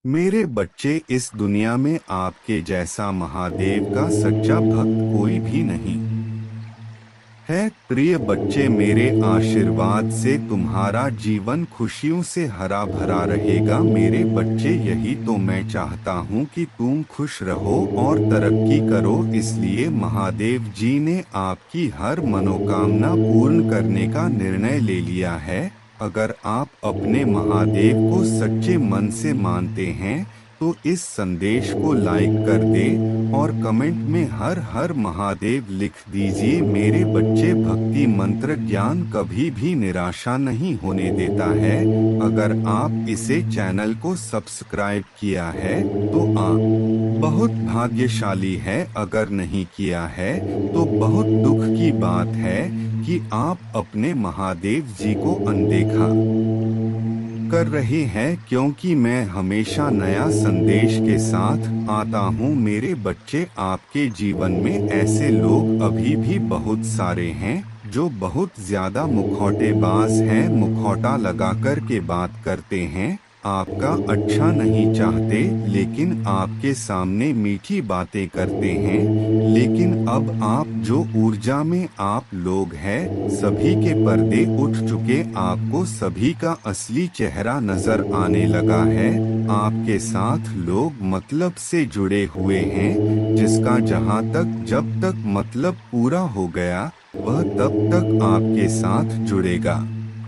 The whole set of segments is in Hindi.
मेरे बच्चे, इस दुनिया में आपके जैसा महादेव का सच्चा भक्त कोई भी नहीं है। प्रिय बच्चे, मेरे आशीर्वाद से तुम्हारा जीवन खुशियों से हरा भरा रहेगा। मेरे बच्चे, यही तो मैं चाहता हूँ कि तुम खुश रहो और तरक्की करो। इसलिए महादेव जी ने आपकी हर मनोकामना पूर्ण करने का निर्णय ले लिया है। अगर आप अपने महादेव को सच्चे मन से मानते हैं तो इस संदेश को लाइक कर दे और कमेंट में हर हर महादेव लिख दीजिए। मेरे बच्चे, भक्ति मंत्र ज्ञान कभी भी निराशा नहीं होने देता है। अगर आप इसे चैनल को सब्सक्राइब किया है तो आप बहुत भाग्यशाली है। अगर नहीं किया है तो बहुत दुख की बात है कि आप अपने महादेव जी को अनदेखा कर रहे हैं, क्योंकि मैं हमेशा नया संदेश के साथ आता हूँ। मेरे बच्चे, आपके जीवन में ऐसे लोग अभी भी बहुत सारे हैं जो बहुत ज्यादा मुखौटेबाज हैं, मुखौटा लगा कर के बात करते हैं, आपका अच्छा नहीं चाहते, लेकिन आपके सामने मीठी बातें करते हैं। लेकिन अब आप जो ऊर्जा में आप लोग हैं, सभी के पर्दे उठ चुके, आपको सभी का असली चेहरा नजर आने लगा है। आपके साथ लोग मतलब से जुड़े हुए हैं, जिसका जहां तक जब तक मतलब पूरा हो गया वह तब तक आपके साथ जुड़ेगा,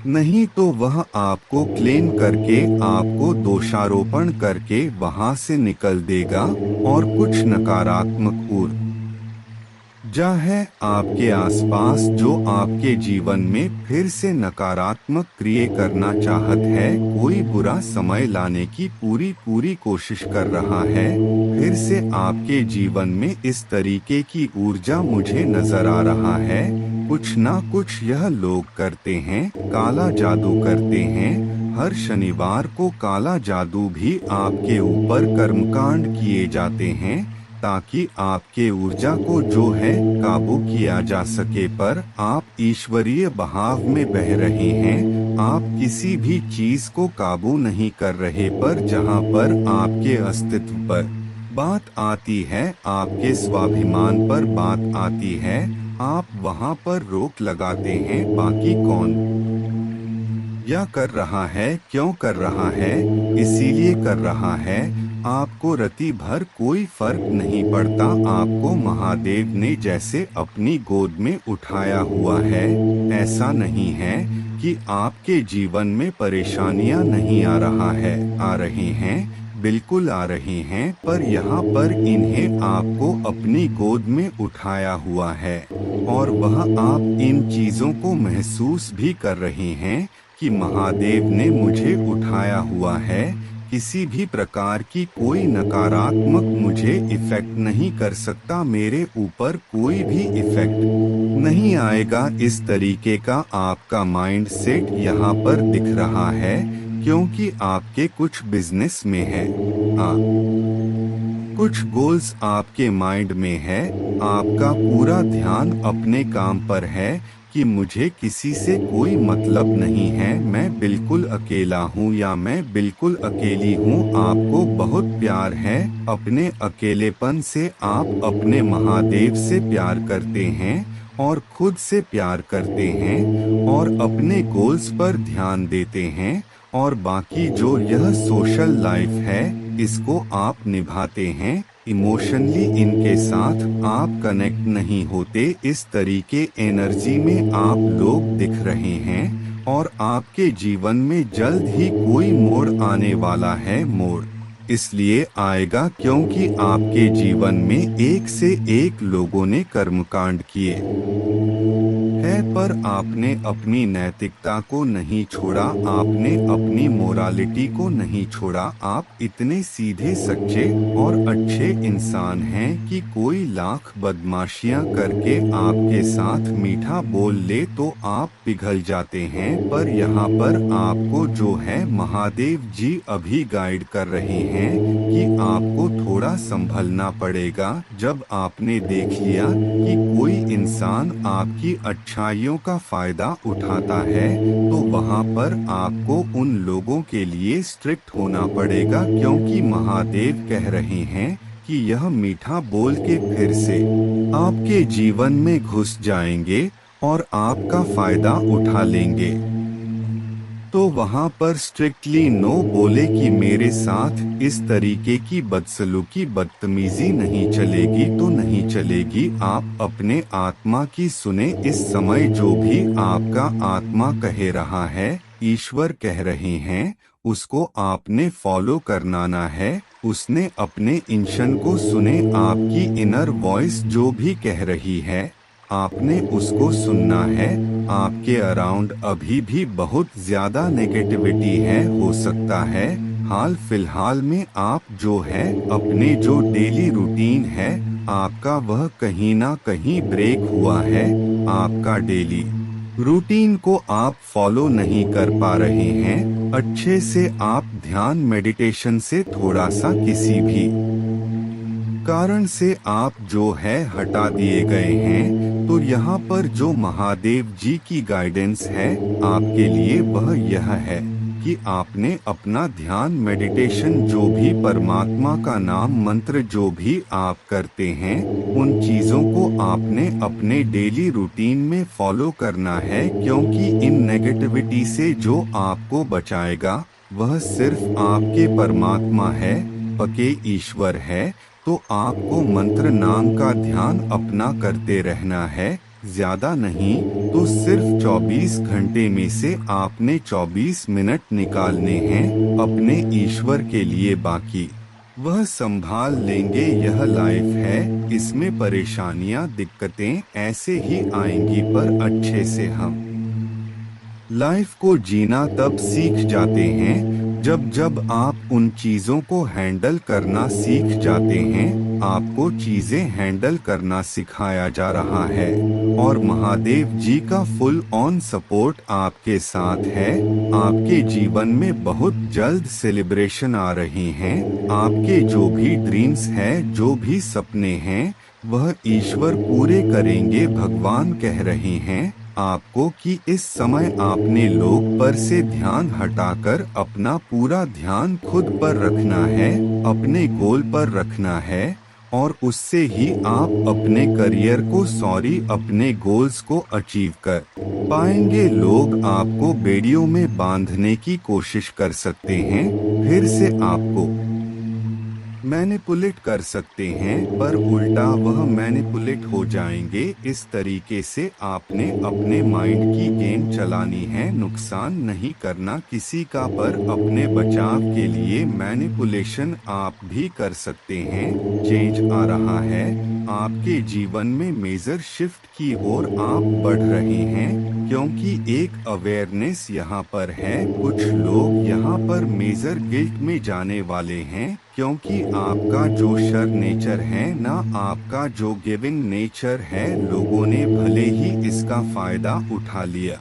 नहीं तो वह आपको क्लेम करके, आपको दोषारोपण करके वहां से निकल देगा। और कुछ नकारात्मक ऊर्जा है आपके आसपास जो आपके जीवन में फिर से नकारात्मक क्रिया करना चाहत है। कोई बुरा समय लाने की पूरी कोशिश कर रहा है फिर से आपके जीवन में। इस तरीके की ऊर्जा मुझे नजर आ रहा है। कुछ ना कुछ यह लोग करते हैं, काला जादू करते हैं। हर शनिवार को काला जादू भी आपके ऊपर कर्मकांड किए जाते हैं ताकि आपके ऊर्जा को जो है काबू किया जा सके। पर आप ईश्वरीय बहाव में बह रहे हैं, आप किसी भी चीज को काबू नहीं कर रहे। पर जहां पर आपके अस्तित्व पर बात आती है, आपके स्वाभिमान पर बात आती है, आप वहां पर रोक लगाते हैं। बाकी कौन या कर रहा है, क्यों कर रहा है, इसीलिए कर रहा है, आपको रति भर कोई फर्क नहीं पड़ता। आपको महादेव ने जैसे अपनी गोद में उठाया हुआ है। ऐसा नहीं है कि आपके जीवन में परेशानियां नहीं आ रहा है, आ रही हैं, बिल्कुल आ रही हैं, पर यहाँ पर इन्हें आपको अपनी गोद में उठाया हुआ है और वह आप इन चीजों को महसूस भी कर रहे हैं कि महादेव ने मुझे उठाया हुआ है। किसी भी प्रकार की कोई नकारात्मक मुझे इफेक्ट नहीं कर सकता, मेरे ऊपर कोई भी इफेक्ट नहीं आएगा। इस तरीके का आपका माइंड सेट यहाँ पर दिख रहा है, क्योंकि आपके कुछ बिजनेस में है, कुछ गोल्स आपके माइंड में है। आपका पूरा ध्यान अपने काम पर है कि मुझे किसी से कोई मतलब नहीं है, मैं बिल्कुल अकेला हूँ या मैं बिल्कुल अकेली हूँ। आपको बहुत प्यार है। अपने अकेलेपन से आप अपने महादेव से प्यार करते हैं और खुद से प्यार करते हैं और अपने गोल्स पर ध्यान देते हैं। और बाकी जो यह सोशल लाइफ है, इसको आप निभाते हैं। इमोशनली इनके साथ आप कनेक्ट नहीं होते। इस तरीके एनर्जी में आप लोग दिख रहे हैं और आपके जीवन में जल्द ही कोई मोड़ आने वाला है। मोड़ इसलिए आएगा क्योंकि आपके जीवन में एक से एक लोगों ने कर्मकांड किए है, पर आपने अपनी नैतिकता को नहीं छोड़ा, आपने अपनी मोरालिटी को नहीं छोड़ा। आप इतने सीधे, सच्चे और अच्छे इंसान हैं कि कोई लाख बदमाशियां करके आपके साथ मीठा बोल ले तो आप पिघल जाते हैं। पर यहाँ पर आपको जो है महादेव जी अभी गाइड कर रहे हैं कि आपको थोड़ा संभलना पड़ेगा। जब आपने देख लिया कि कोई इंसान आपकी अच्छाई अच्छाइयों का फायदा उठाता है तो वहाँ पर आपको उन लोगों के लिए स्ट्रिक्ट होना पड़ेगा, क्योंकि महादेव कह रहे हैं कि यह मीठा बोल के फिर से आपके जीवन में घुस जाएंगे और आपका फायदा उठा लेंगे। तो वहाँ पर स्ट्रिक्टली नो बोले कि मेरे साथ इस तरीके की बदसलूकी बदतमीजी नहीं चलेगी तो नहीं चलेगी। आप अपने आत्मा की सुने। इस समय जो भी आपका आत्मा कह रहा है, ईश्वर कह रहे हैं, उसको आपने फॉलो करना है। उसने अपने इंशन को सुने। आपकी इनर वॉइस जो भी कह रही है, आपने उसको सुनना है। आपके अराउंड अभी भी बहुत ज्यादा नेगेटिविटी है। हो सकता है हाल फिलहाल में आप जो है अपने जो डेली रूटीन है आपका, वह कहीं ना कहीं ब्रेक हुआ है। आपका डेली रूटीन को आप फॉलो नहीं कर पा रहे हैं अच्छे से। आप ध्यान मेडिटेशन से थोड़ा सा किसी भी कारण से आप जो है हटा दिए गए हैं। तो यहाँ पर जो महादेव जी की गाइडेंस है आपके लिए वह यह है कि आपने अपना ध्यान मेडिटेशन जो भी परमात्मा का नाम मंत्र जो भी आप करते हैं, उन चीजों को आपने अपने डेली रूटीन में फॉलो करना है, क्योंकि इन नेगेटिविटी से जो आपको बचाएगा वह सिर्फ आपके परमात्मा है, पके ईश्वर है। तो आपको मंत्र नाम का ध्यान अपना करते रहना है, ज्यादा नहीं तो सिर्फ 24 घंटे में से आपने 24 मिनट निकालने हैं अपने ईश्वर के लिए। बाकी वह संभाल लेंगे। यह लाइफ है, इसमें परेशानियां दिक्कतें ऐसे ही आएंगी, पर अच्छे से हम लाइफ को जीना तब सीख जाते हैं जब आप उन चीजों को हैंडल करना सीख जाते हैं। आपको चीजें हैंडल करना सिखाया जा रहा है और महादेव जी का फुल ऑन सपोर्ट आपके साथ है। आपके जीवन में बहुत जल्द सेलिब्रेशन आ रहे हैं। आपके जो भी ड्रीम्स हैं, जो भी सपने हैं, वह ईश्वर पूरे करेंगे। भगवान कह रहे हैं आपको कि इस समय आपने लोग पर से ध्यान हटाकर अपना पूरा ध्यान खुद पर रखना है, अपने गोल पर रखना है, और उससे ही आप अपने करियर को अपने गोल्स को अचीव कर पाएंगे। लोग आपको बेड़ियों में बांधने की कोशिश कर सकते हैं, फिर से आपको मैनिपुलेट कर सकते हैं, पर उल्टा वह मैनिपुलेट हो जाएंगे। इस तरीके से आपने अपने माइंड की गेम चलानी है, नुकसान नहीं करना किसी का, पर अपने बचाव के लिए मैनिपुलेशन आप भी कर सकते हैं। चेंज आ रहा है आपके जीवन में, मेजर शिफ्ट की ओर आप बढ़ रहे हैं, क्योंकि एक अवेयरनेस यहाँ पर है। कुछ लोग यहाँ पर मेजर गिल्ट में जाने वाले हैं, क्योंकि आपका जो शर नेचर है ना, आपका जो गिविंग नेचर है, लोगों ने भले ही इसका फायदा उठा लिया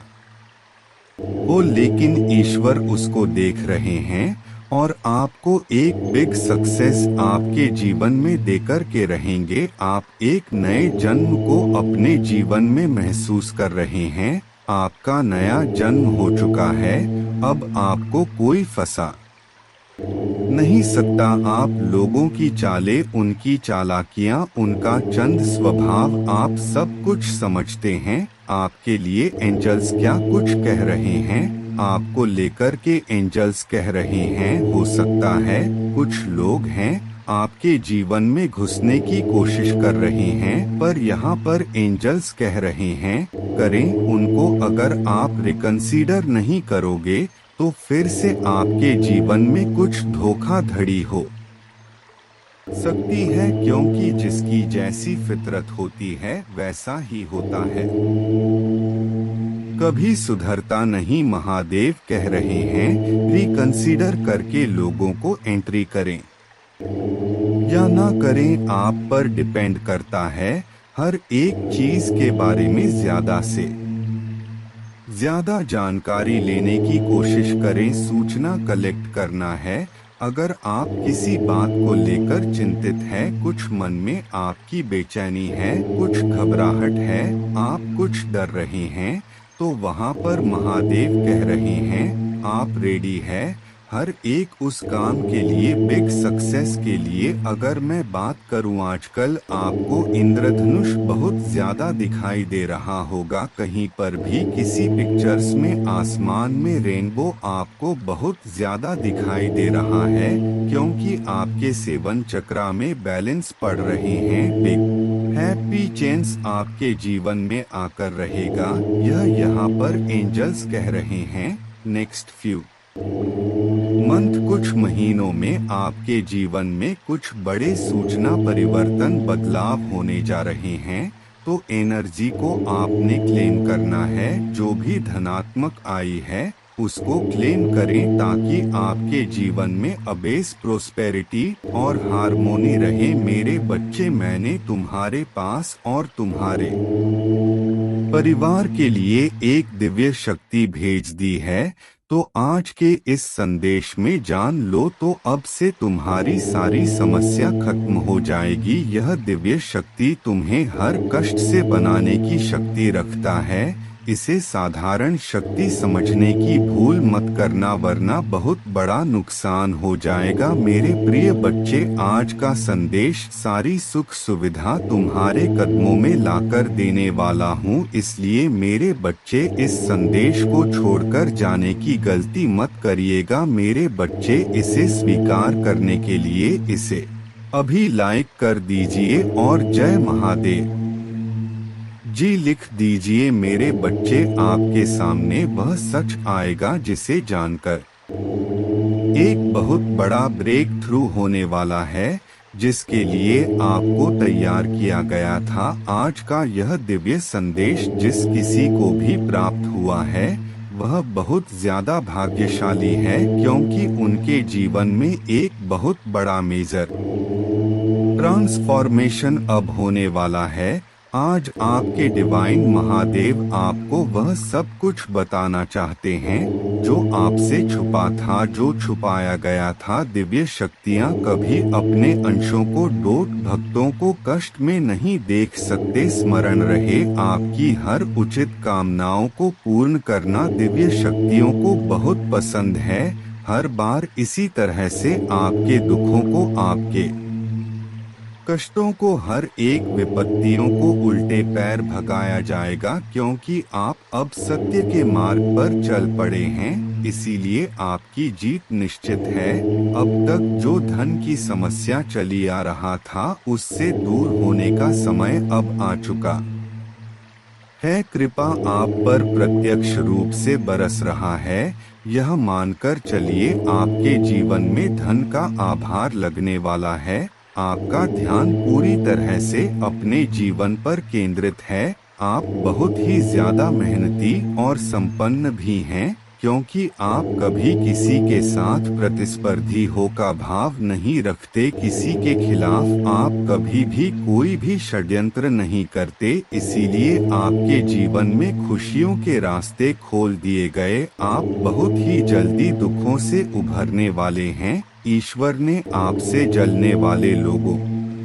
वो, लेकिन ईश्वर उसको देख रहे हैं और आपको एक बिग सक्सेस आपके जीवन में देकर के रहेंगे। आप एक नए जन्म को अपने जीवन में महसूस कर रहे हैं। आपका नया जन्म हो चुका है, अब आपको कोई फंसा नहीं सकता। आप लोगों की चालें, उनकी चालाकियां, उनका चंद स्वभाव आप सब कुछ समझते हैं। आपके लिए एंजल्स क्या कुछ कह रहे हैं, आपको लेकर के एंजल्स कह रहे हैं। हो सकता है कुछ लोग हैं आपके जीवन में घुसने की कोशिश कर रहे हैं, पर यहाँ पर एंजल्स कह रहे हैं करें उनको। अगर आप रिकंसीडर नहीं करोगे तो फिर से आपके जीवन में कुछ धोखाधड़ी हो सकती है, क्योंकि जिसकी जैसी फितरत होती है वैसा ही होता है, कभी सुधरता नहीं। महादेव कह रहे हैं रिकंसीडर करके लोगों को एंट्री करें या ना करें, आप पर डिपेंड करता है। हर एक चीज के बारे में ज्यादा से ज्यादा जानकारी लेने की कोशिश करें, सूचना कलेक्ट करना है। अगर आप किसी बात को लेकर चिंतित हैं, कुछ मन में आपकी बेचैनी है, कुछ घबराहट है, आप कुछ डर रहे हैं, तो वहाँ पर महादेव कह रहे हैं, आप रेडी है हर एक उस काम के लिए, बिग सक्सेस के लिए। अगर मैं बात करूं, आजकल आपको इंद्रधनुष बहुत ज्यादा दिखाई दे रहा होगा, कहीं पर भी किसी पिक्चर्स में आसमान में रेनबो आपको बहुत ज्यादा दिखाई दे रहा है, क्योंकि आपके सेवन चक्रा में बैलेंस पड़ रहे हैं। बिग हैप्पी चेंज आपके जीवन में आकर रहेगा, यह यहाँ पर एंजल्स कह रहे हैं। नेक्स्ट फ्यू मंथ, कुछ महीनों में आपके जीवन में कुछ बड़े सूचना परिवर्तन बदलाव होने जा रहे हैं, तो एनर्जी को आपने क्लेम करना है। जो भी धनात्मक आई है उसको क्लेम करें, ताकि आपके जीवन में अबेस प्रोस्पेरिटी और हार्मोनी रहे। मेरे बच्चे, मैंने तुम्हारे पास और तुम्हारे परिवार के लिए एक दिव्य शक्ति भेज दी है, तो आज के इस संदेश में जान लो, तो अब से तुम्हारी सारी समस्या खत्म हो जाएगी। यह दिव्य शक्ति तुम्हें हर कष्ट से बनाने की शक्ति रखता है। इसे साधारण शक्ति समझने की भूल मत करना, वरना बहुत बड़ा नुकसान हो जाएगा। मेरे प्रिय बच्चे, आज का संदेश सारी सुख सुविधा तुम्हारे कदमों में लाकर देने वाला हूँ, इसलिए मेरे बच्चे इस संदेश को छोड़कर जाने की गलती मत करिएगा। मेरे बच्चे, इसे स्वीकार करने के लिए इसे अभी लाइक कर दीजिए और जय महादेव जी लिख दीजिए। मेरे बच्चे, आपके सामने वह सच आएगा जिसे जानकर एक बहुत बड़ा ब्रेक थ्रू होने वाला है, जिसके लिए आपको तैयार किया गया था। आज का यह दिव्य संदेश जिस किसी को भी प्राप्त हुआ है, वह बहुत ज्यादा भाग्यशाली है, क्योंकि उनके जीवन में एक बहुत बड़ा मेजर ट्रांसफॉर्मेशन अब होने वाला है। आज आपके डिवाइन महादेव आपको वह सब कुछ बताना चाहते हैं जो आपसे छुपा था, जो छुपाया गया था। दिव्य शक्तियाँ कभी अपने अंशों को डोट भक्तों को कष्ट में नहीं देख सकते। स्मरण रहे, आपकी हर उचित कामनाओं को पूर्ण करना दिव्य शक्तियों को बहुत पसंद है। हर बार इसी तरह से आपके दुखों को, आपके कष्टों को, हर एक विपत्तियों को उल्टे पैर भगाया जाएगा, क्योंकि आप अब सत्य के मार्ग पर चल पड़े हैं। इसीलिए आपकी जीत निश्चित है। अब तक जो धन की समस्या चली आ रहा था, उससे दूर होने का समय अब आ चुका है। कृपा आप पर प्रत्यक्ष रूप से बरस रहा है। यह मानकर चलिए, आपके जीवन में धन का आभार लगने वाला है। आपका ध्यान पूरी तरह से अपने जीवन पर केंद्रित है। आप बहुत ही ज्यादा मेहनती और संपन्न भी हैं, क्योंकि आप कभी किसी के साथ प्रतिस्पर्धी हो का भाव नहीं रखते। किसी के खिलाफ आप कभी भी कोई भी षड्यंत्र नहीं करते। इसीलिए आपके जीवन में खुशियों के रास्ते खोल दिए गए। आप बहुत ही जल्दी दुखों से उभरने वाले हैं। ईश्वर ने आपसे जलने वाले लोगों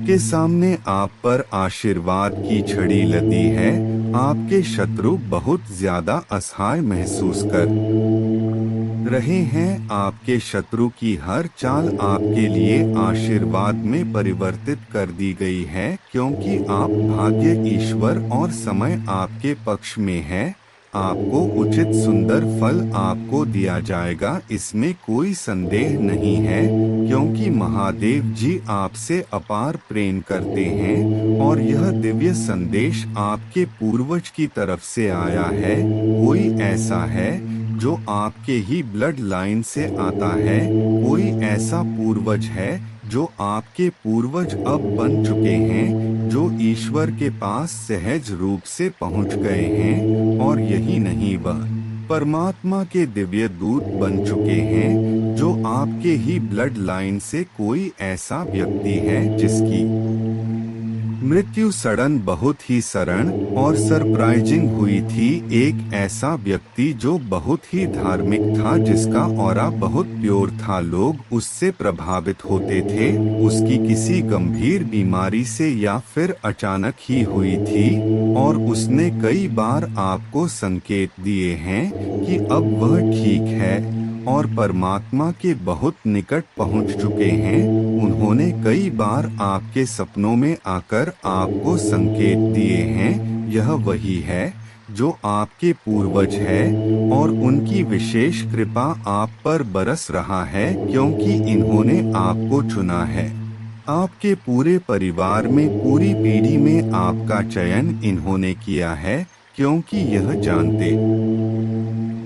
के सामने आप पर आशीर्वाद की छड़ी लदी है। आपके शत्रु बहुत ज्यादा असहाय महसूस कर रहे हैं। आपके शत्रु की हर चाल आपके लिए आशीर्वाद में परिवर्तित कर दी गई है, क्योंकि आप भाग्य, ईश्वर और समय आपके पक्ष में है। आपको उचित सुंदर फल आपको दिया जाएगा, इसमें कोई संदेह नहीं है, क्योंकि महादेव जी आपसे अपार प्रेम करते हैं और यह दिव्य संदेश आपके पूर्वज की तरफ से आया है। कोई ऐसा है जो आपके ही ब्लड लाइन से आता है। कोई ऐसा पूर्वज है जो आपके पूर्वज अब बन चुके हैं, जो ईश्वर के पास सहज रूप से पहुंच गए हैं। और यही नहीं, वह परमात्मा के दिव्य दूत बन चुके हैं, जो आपके ही ब्लड लाइन से कोई ऐसा व्यक्ति है जिसकी मृत्यु सडन बहुत ही सरण और सरप्राइजिंग हुई थी। एक ऐसा व्यक्ति जो बहुत ही धार्मिक था, जिसका ऑरा बहुत प्योर था, लोग उससे प्रभावित होते थे। उसकी किसी गंभीर बीमारी से या फिर अचानक ही हुई थी और उसने कई बार आपको संकेत दिए हैं कि अब वह ठीक है और परमात्मा के बहुत निकट पहुंच चुके हैं। उन्होंने कई बार आपके सपनों में आकर आपको संकेत दिए हैं। यह वही है जो आपके पूर्वज है और उनकी विशेष कृपा आप पर बरस रहा है, क्योंकि इन्होंने आपको चुना है। आपके पूरे परिवार में, पूरी पीढ़ी में आपका चयन इन्होंने किया है, क्योंकि यह जानते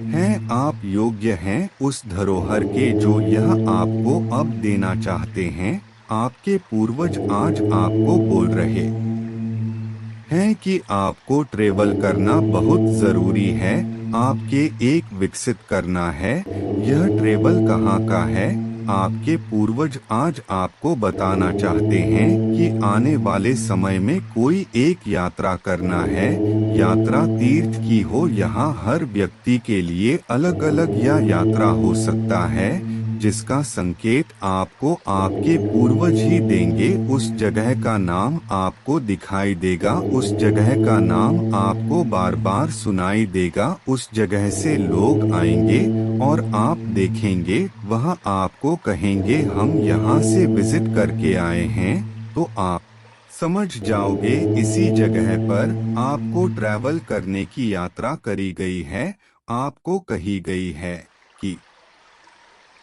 हैं आप योग्य हैं उस धरोहर के जो यह आपको अब देना चाहते हैं। आपके पूर्वज आज आपको बोल रहे हैं कि आपको ट्रेवल करना बहुत जरूरी है, आपके एक विकसित करना है। यह ट्रेवल कहाँ का है? आपके पूर्वज आज आपको बताना चाहते हैं कि आने वाले समय में कोई एक यात्रा करना है। यात्रा तीर्थ की हो, यहाँ हर व्यक्ति के लिए अलग अलग यात्रा हो सकता है, जिसका संकेत आपको आपके पूर्वज ही देंगे। उस जगह का नाम आपको दिखाई देगा, उस जगह का नाम आपको बार बार सुनाई देगा। उस जगह से लोग आएंगे और आप देखेंगे, वह आपको कहेंगे हम यहाँ से विजिट करके आए हैं, तो आप समझ जाओगे इसी जगह पर आपको ट्रैवल करने की यात्रा करी गई है। आपको कही गई है कि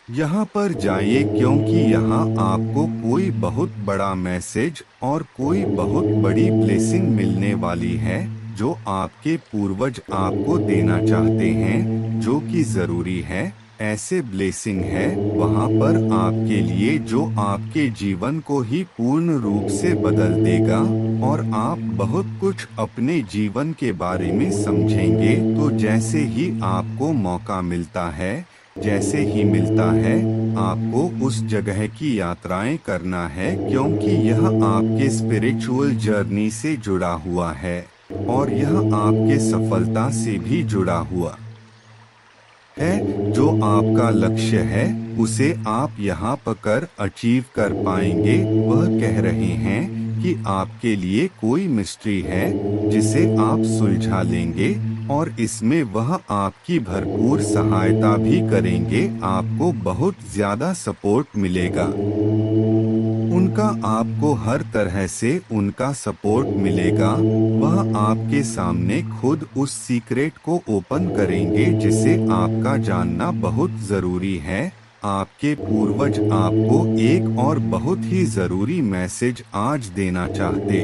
यहाँ पर जाइए, क्योंकि यहाँ आपको कोई बहुत बड़ा मैसेज और कोई बहुत बड़ी ब्लेसिंग मिलने वाली है, जो आपके पूर्वज आपको देना चाहते हैं, जो कि जरूरी है। ऐसे ब्लेसिंग है वहाँ पर आपके लिए जो आपके जीवन को ही पूर्ण रूप से बदल देगा और आप बहुत कुछ अपने जीवन के बारे में समझेंगे। तो जैसे ही आपको मौका मिलता है, जैसे ही मिलता है, आपको उस जगह की यात्राएं करना है, क्योंकि यह आपके स्पिरिचुअल जर्नी से जुड़ा हुआ है और यह आपके सफलता से भी जुड़ा हुआ है। जो आपका लक्ष्य है उसे आप यहाँ पकर अचीव कर पाएंगे। वह कह रहे हैं कि आपके लिए कोई मिस्ट्री है जिसे आप सुलझा लेंगे और इसमें वह आपकी भरपूर सहायता भी करेंगे। आपको बहुत ज्यादा सपोर्ट मिलेगा उनका, आपको हर तरह से उनका सपोर्ट मिलेगा। वह आपके सामने खुद उस सीक्रेट को ओपन करेंगे जिसे आपका जानना बहुत जरूरी है। आपके पूर्वज आपको एक और बहुत ही जरूरी मैसेज आज देना चाहते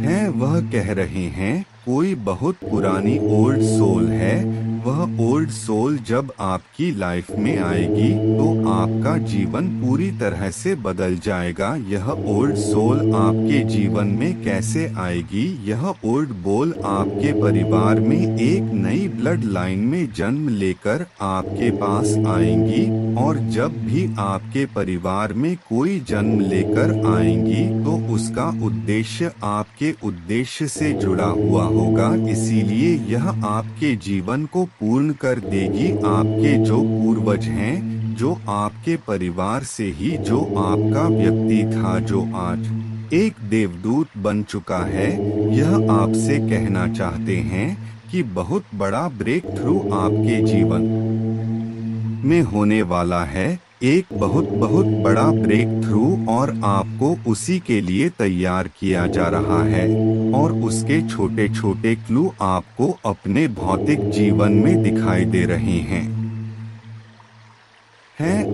हैं। वह कह रहे हैं कोई बहुत पुरानी ओल्ड सोल है। वह ओल्ड सोल जब आपकी लाइफ में आएगी तो आपका जीवन पूरी तरह से बदल जाएगा। यह ओल्ड सोल आपके जीवन में कैसे आएगी? यह ओल्ड सोल आपके परिवार में एक नई ब्लड लाइन में जन्म लेकर आपके पास आएंगी और जब भी आपके परिवार में कोई जन्म लेकर आएंगी तो उसका उद्देश्य आपके उद्देश्य से जुड़ा हुआ होगा। इसीलिए यह आपके जीवन को पूर्ण कर देगी। आपके जो पूर्वज हैं, जो आपके परिवार से ही जो आपका व्यक्ति था, जो आज एक देवदूत बन चुका है, यह आपसे कहना चाहते हैं कि बहुत बड़ा ब्रेक थ्रू आपके जीवन में होने वाला है। एक बहुत बहुत बड़ा ब्रेक थ्रू और आपको उसी के लिए तैयार किया जा रहा है और उसके छोटे छोटे क्लू आपको अपने भौतिक जीवन में दिखाई दे रहे हैं।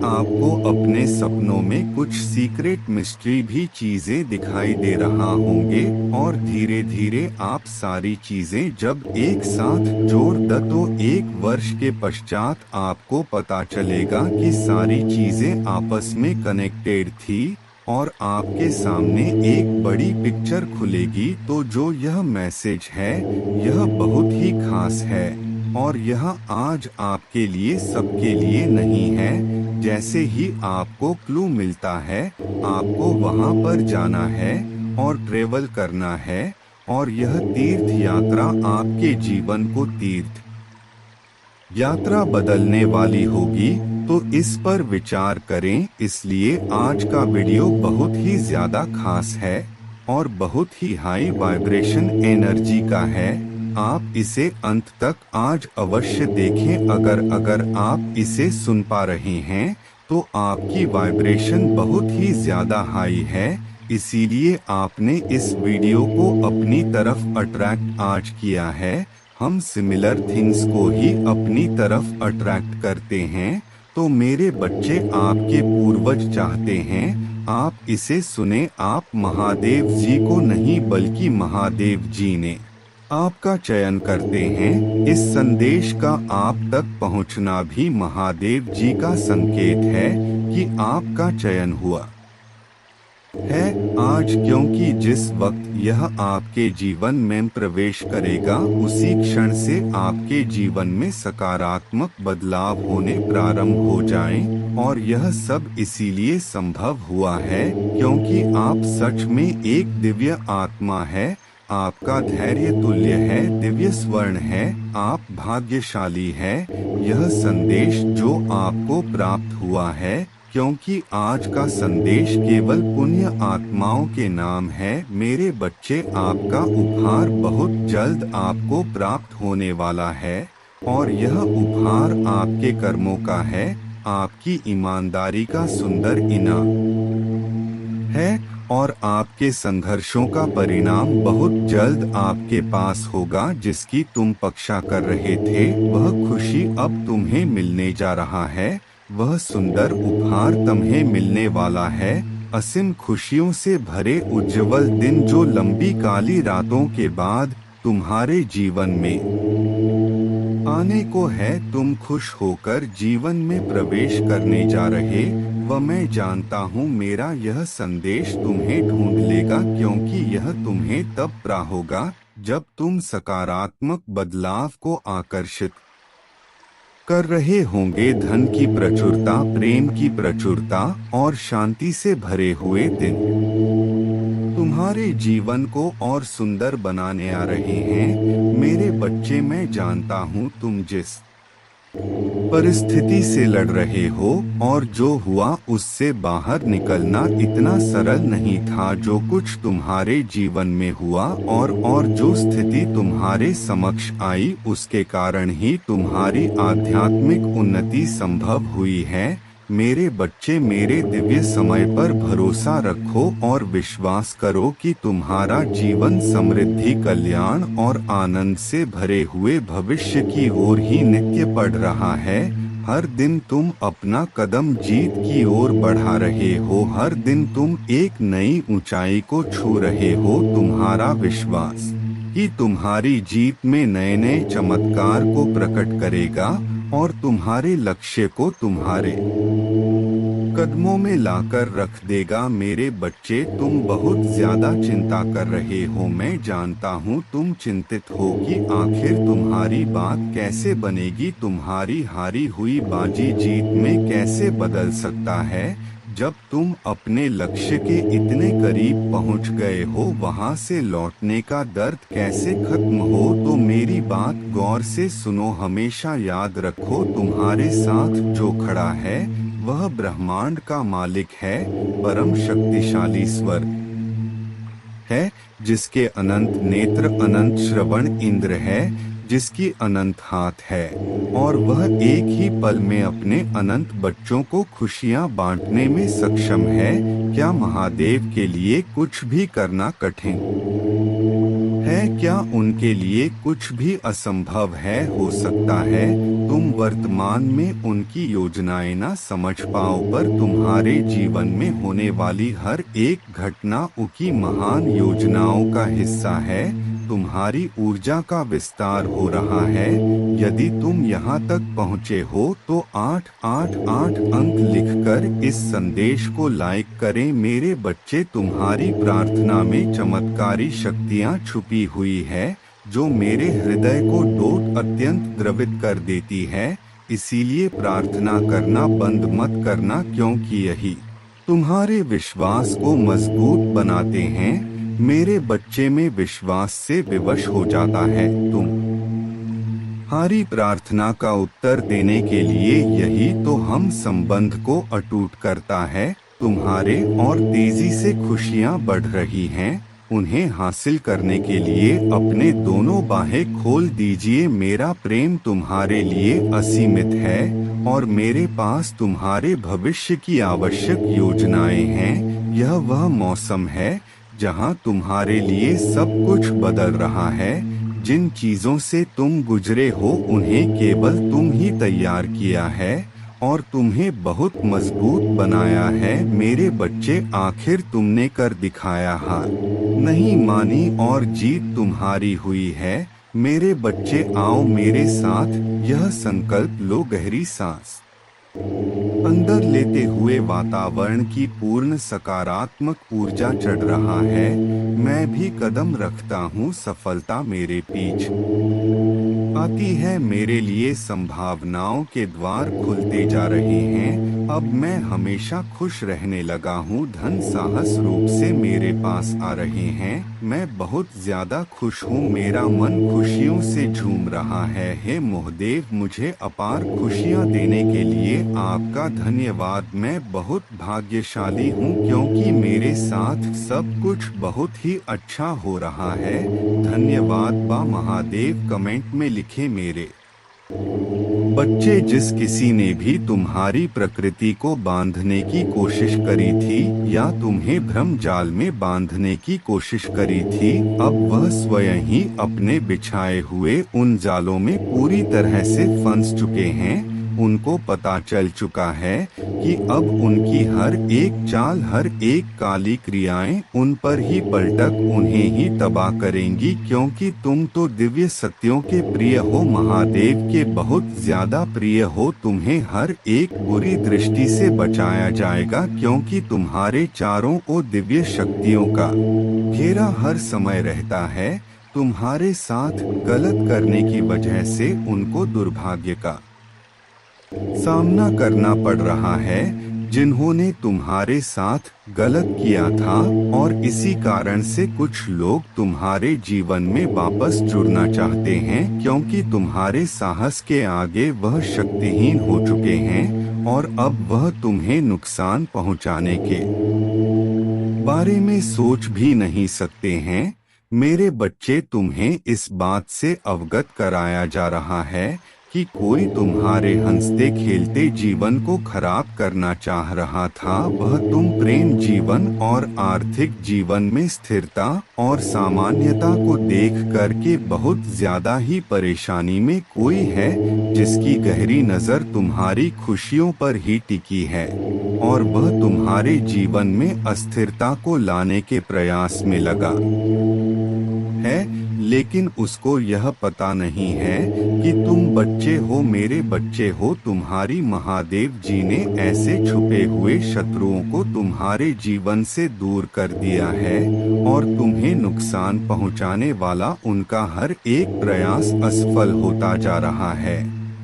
आपको अपने सपनों में कुछ सीक्रेट मिस्ट्री भी चीजें दिखाई दे रहा होंगे और धीरे धीरे आप सारी चीजें जब एक साथ जोड़ द तो 1 वर्ष के पश्चात आपको पता चलेगा कि सारी चीजें आपस में कनेक्टेड थी और आपके सामने एक बड़ी पिक्चर खुलेगी। तो जो यह मैसेज है यह बहुत ही खास है और यह आज आपके लिए सबके लिए नहीं है। जैसे ही आपको क्लू मिलता है, आपको वहां पर जाना है और ट्रेवल करना है, और यह तीर्थ यात्रा आपके जीवन को तीर्थ यात्रा बदलने वाली होगी। तो इस पर विचार करें। इसलिए आज का वीडियो बहुत ही ज्यादा खास है और बहुत ही हाई वाइब्रेशन एनर्जी का है। आप इसे अंत तक आज अवश्य देखें। अगर आप इसे सुन पा रहे हैं तो आपकी वाइब्रेशन बहुत ही ज्यादा हाई है, इसीलिए आपने इस वीडियो को अपनी तरफ अट्रैक्ट आज किया है। हम सिमिलर थिंग्स को ही अपनी तरफ अट्रैक्ट करते हैं। तो मेरे बच्चे, आपके पूर्वज चाहते हैं आप इसे सुने। आप महादेव जी को नहीं बल्कि महादेव जी ने आपका चयन करते हैं। इस संदेश का आप तक पहुंचना भी महादेव जी का संकेत है कि आपका चयन हुआ है आज, क्योंकि जिस वक्त यह आपके जीवन में प्रवेश करेगा उसी क्षण से आपके जीवन में सकारात्मक बदलाव होने प्रारंभ हो जाएं। और यह सब इसीलिए संभव हुआ है क्योंकि आप सच में एक दिव्य आत्मा है। आपका धैर्य तुल्य है, दिव्य स्वर्ण है, आप भाग्यशाली है। यह संदेश जो आपको प्राप्त हुआ है, क्योंकि आज का संदेश केवल पुण्य आत्माओं के नाम है। मेरे बच्चे, आपका उपहार बहुत जल्द आपको प्राप्त होने वाला है और यह उपहार आपके कर्मों का है, आपकी ईमानदारी का सुंदर इनाम है और आपके संघर्षों का परिणाम बहुत जल्द आपके पास होगा। जिसकी तुम पक्षा कर रहे थे वह खुशी अब तुम्हें मिलने जा रहा है। वह सुंदर उपहार तुम्हें मिलने वाला है, असीम खुशियों से भरे उज्जवल दिन जो लंबी काली रातों के बाद तुम्हारे जीवन में आने को है। तुम खुश होकर जीवन में प्रवेश करने जा रहे व मैं जानता हूँ मेरा यह संदेश तुम्हें ढूंढ लेगा, क्योंकि यह तुम्हें तब प्राप्त होगा जब तुम सकारात्मक बदलाव को आकर्षित कर रहे होंगे। धन की प्रचुरता, प्रेम की प्रचुरता और शांति से भरे हुए दिन तुम्हारे जीवन को और सुंदर बनाने आ रहे हैं। मेरे बच्चे, मैं जानता हूँ तुम जिस परिस्थिति से लड़ रहे हो और जो हुआ उससे बाहर निकलना इतना सरल नहीं था। जो कुछ तुम्हारे जीवन में हुआ और जो स्थिति तुम्हारे समक्ष आई उसके कारण ही तुम्हारी आध्यात्मिक उन्नति संभव हुई है। मेरे बच्चे, मेरे दिव्य समय पर भरोसा रखो और विश्वास करो कि तुम्हारा जीवन समृद्धि, कल्याण और आनंद से भरे हुए भविष्य की ओर ही नित्य बढ़ रहा है। हर दिन तुम अपना कदम जीत की ओर बढ़ा रहे हो, हर दिन तुम एक नई ऊंचाई को छू रहे हो। तुम्हारा विश्वास कि तुम्हारी जीत में नए नए चमत्कार को प्रकट करेगा और तुम्हारे लक्ष्य को तुम्हारे कदमों में लाकर रख देगा। मेरे बच्चे, तुम बहुत ज्यादा चिंता कर रहे हो। मैं जानता हूँ तुम चिंतित हो कि आखिर तुम्हारी बात कैसे बनेगी, तुम्हारी हारी हुई बाजी जीत में कैसे बदल सकता है। जब तुम अपने लक्ष्य के इतने करीब पहुंच गए हो, वहां से लौटने का दर्द कैसे खत्म हो। तो मेरी बात गौर से सुनो, हमेशा याद रखो तुम्हारे साथ जो खड़ा है वह ब्रह्मांड का मालिक है, परम शक्तिशाली स्वर है, जिसके अनंत नेत्र, अनंत श्रवण इंद्र है, जिसकी अनंत हाथ है और वह एक ही पल में अपने अनंत बच्चों को खुशियां बांटने में सक्षम है। क्या महादेव के लिए कुछ भी करना कठिन है? क्या उनके लिए कुछ भी असंभव है? हो सकता है तुम वर्तमान में उनकी योजनाएं ना समझ पाओ, पर तुम्हारे जीवन में होने वाली हर एक घटना उनकी महान योजनाओं का हिस्सा है। तुम्हारी ऊर्जा का विस्तार हो रहा है। यदि तुम यहाँ तक पहुँचे हो तो 888 अंक लिखकर इस संदेश को लाइक करें। मेरे बच्चे, तुम्हारी प्रार्थना में चमत्कारी शक्तियाँ छुपी हुई है जो मेरे हृदय को अत्यंत द्रवित कर देती है। इसीलिए प्रार्थना करना बंद मत करना, क्योंकि यही तुम्हारे विश्वास को मजबूत बनाते हैं। मेरे बच्चे में विश्वास से विवश हो जाता है। तुम्हारी प्रार्थना का उत्तर देने के लिए यही तो हम संबंध को अटूट करता है। तुम्हारे और तेजी से खुशियां बढ़ रही हैं, उन्हें हासिल करने के लिए अपने दोनों बाहें खोल दीजिए। मेरा प्रेम तुम्हारे लिए असीमित है और मेरे पास तुम्हारे भविष्य की आवश्यक योजनाएं हैं। यह वह मौसम है जहां तुम्हारे लिए सब कुछ बदल रहा है। जिन चीजों से तुम गुजरे हो उन्हें केवल तुम ही तैयार किया है और तुम्हें बहुत मजबूत बनाया है। मेरे बच्चे, आखिर तुमने कर दिखाया। हार नहीं मानी और जीत तुम्हारी हुई है। मेरे बच्चे, आओ मेरे साथ यह संकल्प लो। गहरी सांस अंदर लेते हुए वातावरण की पूर्ण सकारात्मक ऊर्जा चढ़ रहा है। मैं भी कदम रखता हूँ, सफलता मेरे पीछे आती है। मेरे लिए संभावनाओं के द्वार खुलते जा रहे हैं। अब मैं हमेशा खुश रहने लगा हूँ। धन साहस रूप से मेरे पास आ रहे हैं। मैं बहुत ज्यादा खुश हूँ। मेरा मन खुशियों से झूम रहा है। हे महादेव, मुझे अपार खुशियाँ देने के लिए आपका धन्यवाद। मैं बहुत भाग्यशाली हूँ क्योंकि मेरे साथ सब कुछ बहुत ही अच्छा हो रहा है। धन्यवाद बा महादेव। कमेंट में लिखे मेरे बच्चे, जिस किसी ने भी तुम्हारी प्रकृति को बांधने की कोशिश करी थी या तुम्हें भ्रम जाल में बांधने की कोशिश करी थी, अब वह स्वयं ही अपने बिछाए हुए उन जालों में पूरी तरह से फंस चुके हैं। उनको पता चल चुका है कि अब उनकी हर एक चाल, हर एक काली क्रियाएं उन पर ही पलटक उन्हें ही तबाह करेंगी। क्योंकि तुम तो दिव्य सत्यों के प्रिय हो, महादेव के बहुत ज्यादा प्रिय हो। तुम्हें हर एक बुरी दृष्टि से बचाया जाएगा क्योंकि तुम्हारे चारों ओर दिव्य शक्तियों का घेरा हर समय रहता है। तुम्हारे साथ गलत करने की वजह से उनको दुर्भाग्य का सामना करना पड़ रहा है, जिन्होंने तुम्हारे साथ गलत किया था। और इसी कारण से कुछ लोग तुम्हारे जीवन में वापस जुड़ना चाहते हैं क्योंकि तुम्हारे साहस के आगे वह शक्तिहीन हो चुके हैं और अब वह तुम्हें नुकसान पहुंचाने के बारे में सोच भी नहीं सकते हैं। मेरे बच्चे, तुम्हें इस बात से अवगत कराया जा रहा है कि कोई तुम्हारे हंसते खेलते जीवन को खराब करना चाह रहा था। वह तुम प्रेम जीवन और आर्थिक जीवन में स्थिरता और सामान्यता को देख करके बहुत ज्यादा ही परेशानी में कोई है जिसकी गहरी नजर तुम्हारी खुशियों पर ही टिकी है और वह तुम्हारे जीवन में अस्थिरता को लाने के प्रयास में लगा है। लेकिन उसको यह पता नहीं है कि तुम बच्चे हो, मेरे बच्चे हो। तुम्हारी महादेव जी ने ऐसे छुपे हुए शत्रुओं को तुम्हारे जीवन से दूर कर दिया है और तुम्हें नुकसान पहुंचाने वाला उनका हर एक प्रयास असफल होता जा रहा है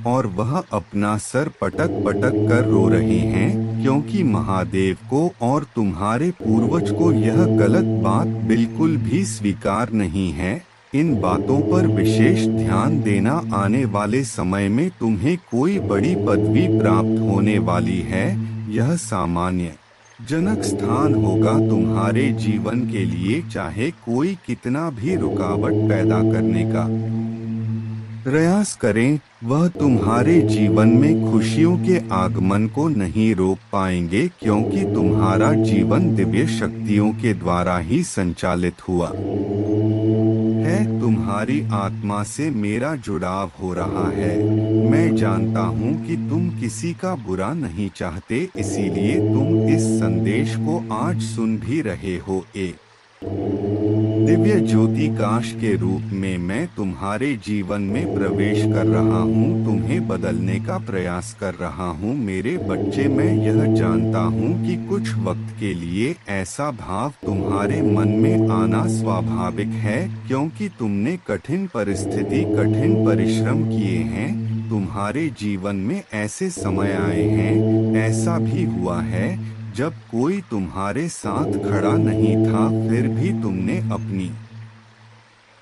और वह अपना सर पटक पटक कर रो रहे हैं क्योंकि महादेव को और तुम्हारे पूर्वज को यह गलत बात बिल्कुल भी स्वीकार नहीं है। इन बातों पर विशेष ध्यान देना। आने वाले समय में तुम्हें कोई बड़ी पदवी प्राप्त होने वाली है। यह सामान्य जनक स्थान होगा तुम्हारे जीवन के लिए, चाहे कोई कितना भी रुकावट पैदा करने का प्रयास करें, वह तुम्हारे जीवन में खुशियों के आगमन को नहीं रोक पाएंगे क्योंकि तुम्हारा जीवन दिव्य शक्तियों के द्वारा ही संचालित हुआ है। तुम्हारी आत्मा से मेरा जुड़ाव हो रहा है। मैं जानता हूँ कि तुम किसी का बुरा नहीं चाहते, इसीलिए तुम इस संदेश को आज सुन भी रहे हो। एक दिव्य ज्योति काश के रूप में मैं तुम्हारे जीवन में प्रवेश कर रहा हूँ, तुम्हें बदलने का प्रयास कर रहा हूँ। मेरे बच्चे, मैं यह जानता हूँ कि कुछ वक्त के लिए ऐसा भाव तुम्हारे मन में आना स्वाभाविक है क्योंकि तुमने कठिन परिस्थिति, कठिन परिश्रम किए हैं। तुम्हारे जीवन में ऐसे समय आए हैं, ऐसा भी हुआ है जब कोई तुम्हारे साथ खड़ा नहीं था, फिर भी तुमने अपनी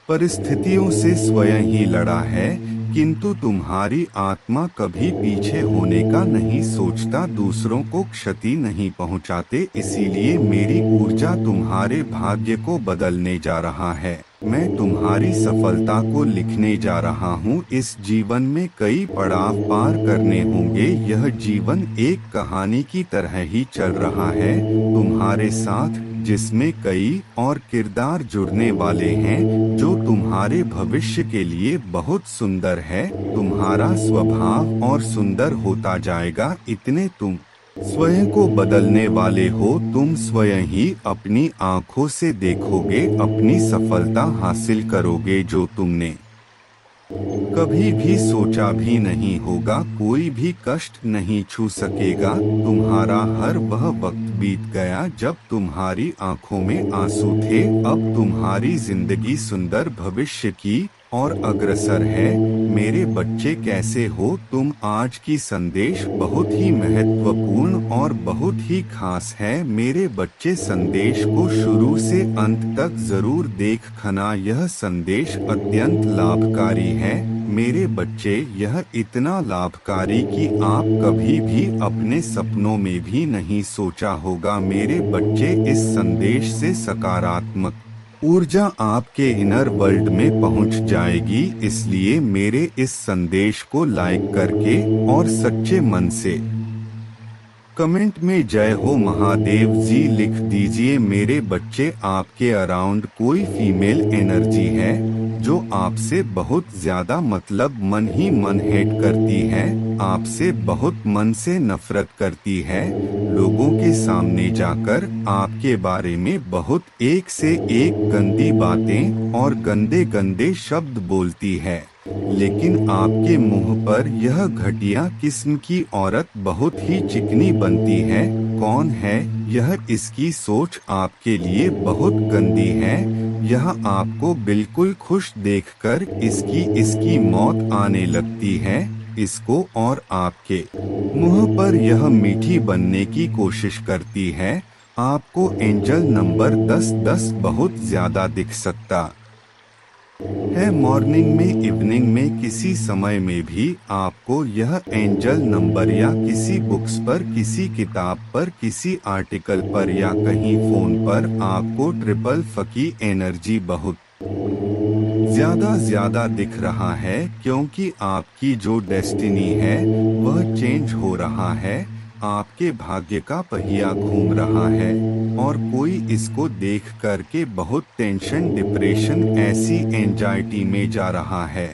परिस्थितियों से स्वयं ही लड़ा है, किंतु तुम्हारी आत्मा कभी पीछे होने का नहीं सोचता, दूसरों को क्षति नहीं पहुंचाते। इसीलिए मेरी ऊर्जा तुम्हारे भाग्य को बदलने जा रहा है। मैं तुम्हारी सफलता को लिखने जा रहा हूँ। इस जीवन में कई पड़ाव पार करने होंगे। यह जीवन एक कहानी की तरह ही चल रहा है तुम्हारे साथ, जिसमें कई और किरदार जुड़ने वाले हैं, जो तुम्हारे भविष्य के लिए बहुत सुंदर है। तुम्हारा स्वभाव और सुंदर होता जाएगा। इतने तुम स्वयं को बदलने वाले हो। तुम स्वयं ही अपनी आंखों से देखोगे, अपनी सफलता हासिल करोगे जो तुमने कभी भी सोचा भी नहीं होगा। कोई भी कष्ट नहीं छू सकेगा। तुम्हारा हर वह वक्त बीत गया जब तुम्हारी आंखों में आंसू थे। अब तुम्हारी जिंदगी सुंदर भविष्य की और अग्रसर है। मेरे बच्चे कैसे हो तुम? आज की संदेश बहुत ही महत्वपूर्ण और बहुत ही खास है। मेरे बच्चे, संदेश को शुरू से अंत तक जरूर देखना। यह संदेश अत्यंत लाभकारी है मेरे बच्चे। यह इतना लाभकारी कि आप कभी भी अपने सपनों में भी नहीं सोचा होगा। मेरे बच्चे, इस संदेश से सकारात्मक ऊर्जा आपके इनर वर्ल्ड में पहुंच जाएगी। इसलिए मेरे इस संदेश को लाइक करके और सच्चे मन से कमेंट में जय हो महादेव जी लिख दीजिए। मेरे बच्चे, आपके अराउंड कोई फीमेल एनर्जी है जो आपसे बहुत ज्यादा मतलब मन ही मन हेट करती है, आपसे बहुत मन से नफरत करती है। लोगों के सामने जाकर आपके बारे में बहुत एक से एक गंदी बातें और गंदे गंदे शब्द बोलती है, लेकिन आपके मुंह पर यह घटिया किस्म की औरत बहुत ही चिकनी बनती है। कौन है यह? इसकी सोच आपके लिए बहुत गंदी है। यह आपको बिल्कुल खुश देखकर इसकी मौत आने लगती है इसको, और आपके मुंह पर यह मीठी बनने की कोशिश करती है। आपको एंजल नंबर 1010 बहुत ज्यादा दिख सकता है। मॉर्निंग में, इवनिंग में, किसी समय में भी आपको यह एंजल नंबर या किसी बुक्स पर, किसी किताब पर, किसी आर्टिकल पर या कहीं फोन पर आपको ट्रिपल फकी एनर्जी बहुत ज्यादा दिख रहा है, क्योंकि आपकी जो डेस्टिनी है वह चेंज हो रहा है। आपके भाग्य का पहिया घूम रहा है और कोई इसको देख करके बहुत टेंशन, डिप्रेशन, ऐसी एंजाइटी में जा रहा है,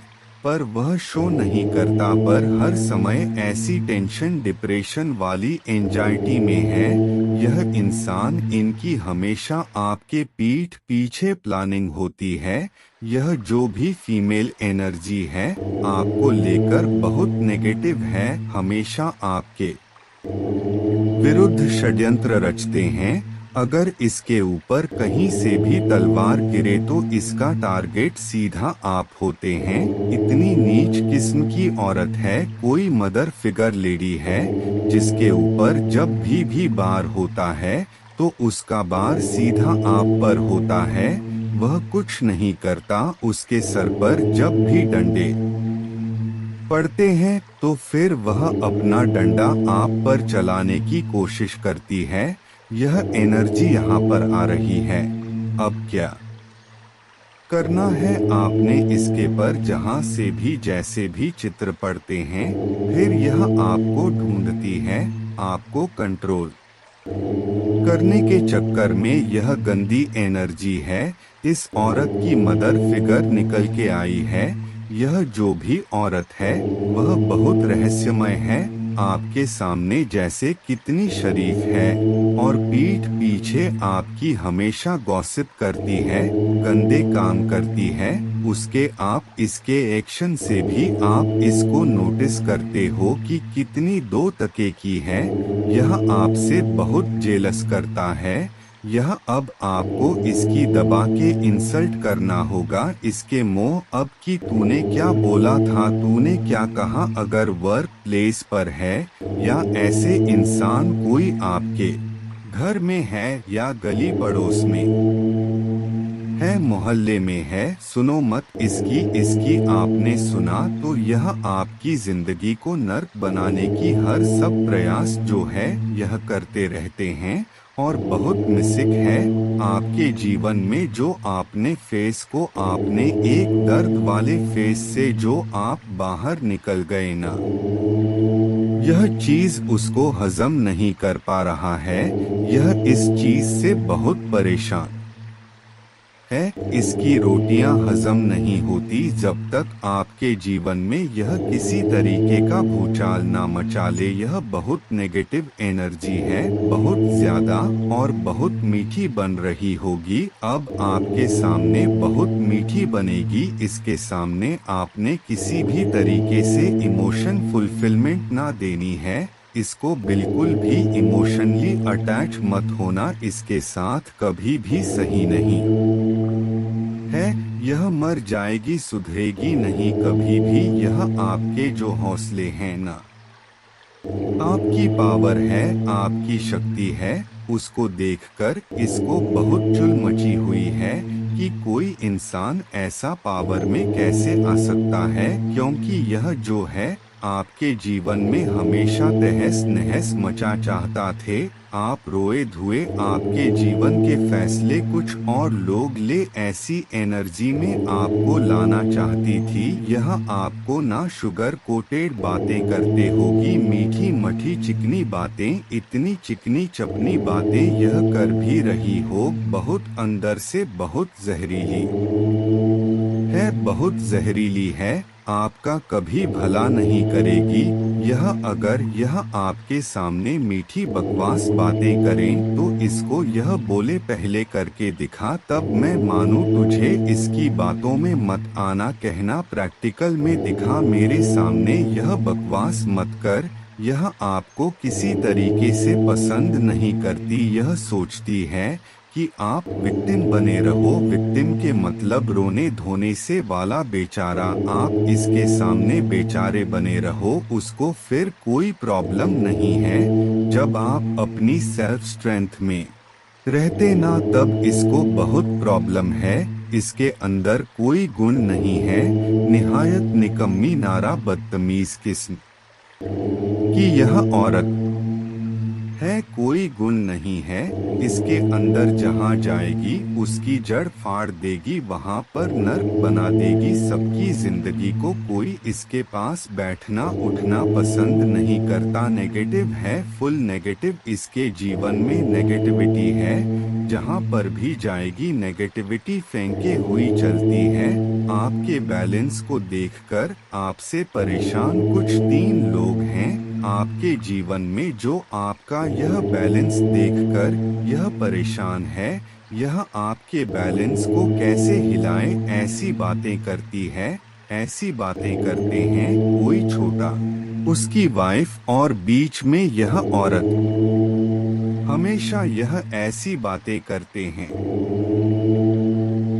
पर वह शो नहीं करता, पर हर समय ऐसी टेंशन, डिप्रेशन वाली एंजाइटी में है यह इंसान। इनकी हमेशा आपके पीठ पीछे प्लानिंग होती है। यह जो भी फीमेल एनर्जी है आपको लेकर बहुत नेगेटिव है, हमेशा आपके विरुद्ध षड्यंत्र रचते हैं। अगर इसके ऊपर कहीं से भी तलवार गिरे तो इसका टारगेट सीधा आप होते हैं। इतनी नीच किस्म की औरत है। कोई मदर फिगर लेडी है जिसके ऊपर जब भी बार होता है तो उसका बार सीधा आप पर होता है। वह कुछ नहीं करता। उसके सर पर जब भी डंडे पड़ते हैं तो फिर वह अपना डंडा आप पर चलाने की कोशिश करती है। यह एनर्जी यहाँ पर आ रही है। अब क्या करना है आपने? इसके पर जहाँ से भी जैसे भी चित्र पड़ते हैं, फिर यह आपको ढूंढती है, आपको कंट्रोल करने के चक्कर में। यह गंदी एनर्जी है। इस औरत की मदर फिगर निकल के आई है। यह जो भी औरत है वह बहुत रहस्यमय है। आपके सामने जैसे कितनी शरीफ है और पीठ पीछे आपकी हमेशा गॉसिप करती है, गंदे काम करती है। उसके आप इसके एक्शन से भी आप इसको नोटिस करते हो कि कितनी दो टके की है। यह आपसे बहुत जेलस करता है। यह अब आपको इसकी दबा के इंसल्ट करना होगा। इसके मोह अब कि तूने क्या बोला था, तूने क्या कहा। अगर वर्क प्लेस पर है या ऐसे इंसान कोई आपके घर में है या गली पड़ोस में है, मोहल्ले में है, सुनो मत इसकी इसकी। आपने सुना तो यह आपकी जिंदगी को नर्क बनाने की हर सब प्रयास जो है यह करते रहते हैं। और बहुत मिसिक है आपके जीवन में जो आपने फेस को आपने एक दर्द वाले फेस से जो आप बाहर निकल गए ना, यह चीज उसको हजम नहीं कर पा रहा है। यह इस चीज से बहुत परेशान है। इसकी रोटियां हजम नहीं होती जब तक आपके जीवन में यह किसी तरीके का भूचाल ना मचा ले। यह बहुत नेगेटिव एनर्जी है, बहुत ज्यादा और बहुत मीठी बन रही होगी। अब आपके सामने बहुत मीठी बनेगी। इसके सामने आपने किसी भी तरीके से इमोशन फुलफिलमेंट ना देनी है। इसको बिल्कुल भी इमोशनली अटैच मत होना, इसके साथ कभी भी सही नहीं है। यह मर जाएगी, सुधरेगी नहीं कभी भी। यह आपके जो हौसले हैं ना, आपकी पावर है, आपकी शक्ति है, उसको देखकर इसको बहुत चुल मची हुई है कि कोई इंसान ऐसा पावर में कैसे आ सकता है। क्योंकि यह जो है आपके जीवन में हमेशा तहस नहस मचा चाहता थे। आप रोए धुए आपके जीवन के फैसले कुछ और लोग ले, ऐसी एनर्जी में आपको लाना चाहती थी। यह आपको ना शुगर कोटेड बातें करते होगी, मीठी मठी चिकनी बातें, इतनी चिकनी चपनी बातें यह कर भी रही हो। बहुत अंदर से बहुत जहरीली है, बहुत जहरीली है, आपका कभी भला नहीं करेगी। यह अगर यह आपके सामने मीठी बकवास बातें करें तो इसको यह बोले पहले करके दिखा, तब मैं मानूं तुझे। इसकी बातों में मत आना, कहना प्रैक्टिकल में दिखा, मेरे सामने यह बकवास मत कर। यह आपको किसी तरीके से पसंद नहीं करती। यह सोचती है कि आप विक्टिम बने रहो। विक्टिम के मतलब रोने धोने से वाला बेचारा। आप इसके सामने बेचारे बने रहो, उसको फिर कोई प्रॉब्लम नहीं है। जब आप अपनी सेल्फ स्ट्रेंथ में रहते ना, तब इसको बहुत प्रॉब्लम है। इसके अंदर कोई गुण नहीं है, निहायत निकम्मी नारा बदतमीज किस्म कि यह औरत है, कोई गुण नहीं है इसके अंदर। जहाँ जाएगी उसकी जड़ फाड़ देगी, वहाँ पर नर्क बना देगी सबकी जिंदगी को। कोई इसके पास बैठना उठना पसंद नहीं करता। नेगेटिव है, फुल नेगेटिव। इसके जीवन में नेगेटिविटी है, जहाँ पर भी जाएगी नेगेटिविटी फेंके हुई चलती है। आपके बैलेंस को देखकर आपसे परेशान कुछ 3 लोग हैं आपके जीवन में, जो आपका यह बैलेंस देखकर यह परेशान है। यह आपके बैलेंस को कैसे हिलाए ऐसी बातें करती है, ऐसी बातें करते हैं। कोई छोटा उसकी वाइफ और बीच में यह औरत, हमेशा यह ऐसी बातें करते हैं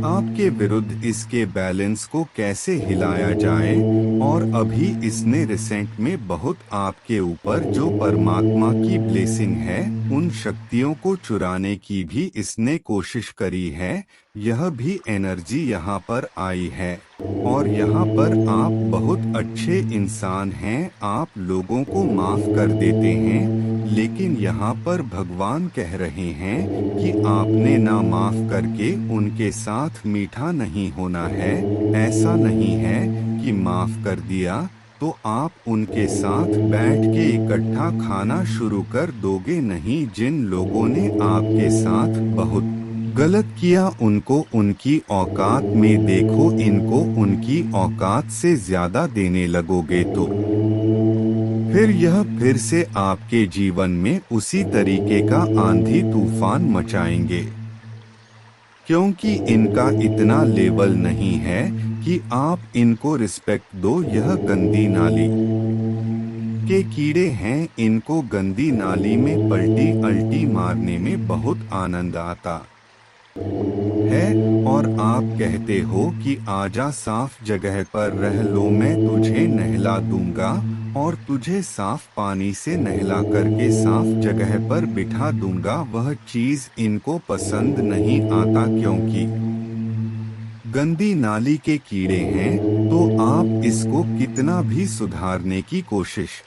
आपके विरुद्ध। इसके बैलेंस को कैसे हिलाया जाए। और अभी इसने रिसेंट में बहुत आपके ऊपर जो परमात्मा की ब्लेसिंग है, उन शक्तियों को चुराने की भी इसने कोशिश करी है। यह भी एनर्जी यहाँ पर आई है। और यहाँ पर आप बहुत अच्छे इंसान हैं, आप लोगों को माफ कर देते हैं। लेकिन यहाँ पर भगवान कह रहे हैं कि आपने ना माफ करके उनके साथ मीठा नहीं होना है। ऐसा नहीं है कि माफ कर दिया तो आप उनके साथ बैठ के इकट्ठा खाना शुरू कर दोगे। नहीं, जिन लोगों ने आपके साथ बहुत गलत किया उनको उनकी औकात में देखो। इनको उनकी औकात से ज्यादा देने लगोगे तो फिर यह फिर से आपके जीवन में उसी तरीके का आंधी तूफान मचाएंगे। क्योंकि इनका इतना लेवल नहीं है कि आप इनको रिस्पेक्ट दो। यह गंदी नाली के कीड़े हैं, इनको गंदी नाली में पलटी अल्टी मारने में बहुत आनंद आता है। और आप कहते हो कि आजा साफ जगह पर रह लो, मैं तुझे नहला दूंगा। और तुझे साफ पानी से नहला करके साफ जगह पर बिठा दूंगा। वह चीज इनको पसंद नहीं आता क्योंकि गंदी नाली के कीड़े हैं। तो आप इसको कितना भी सुधारने की कोशिश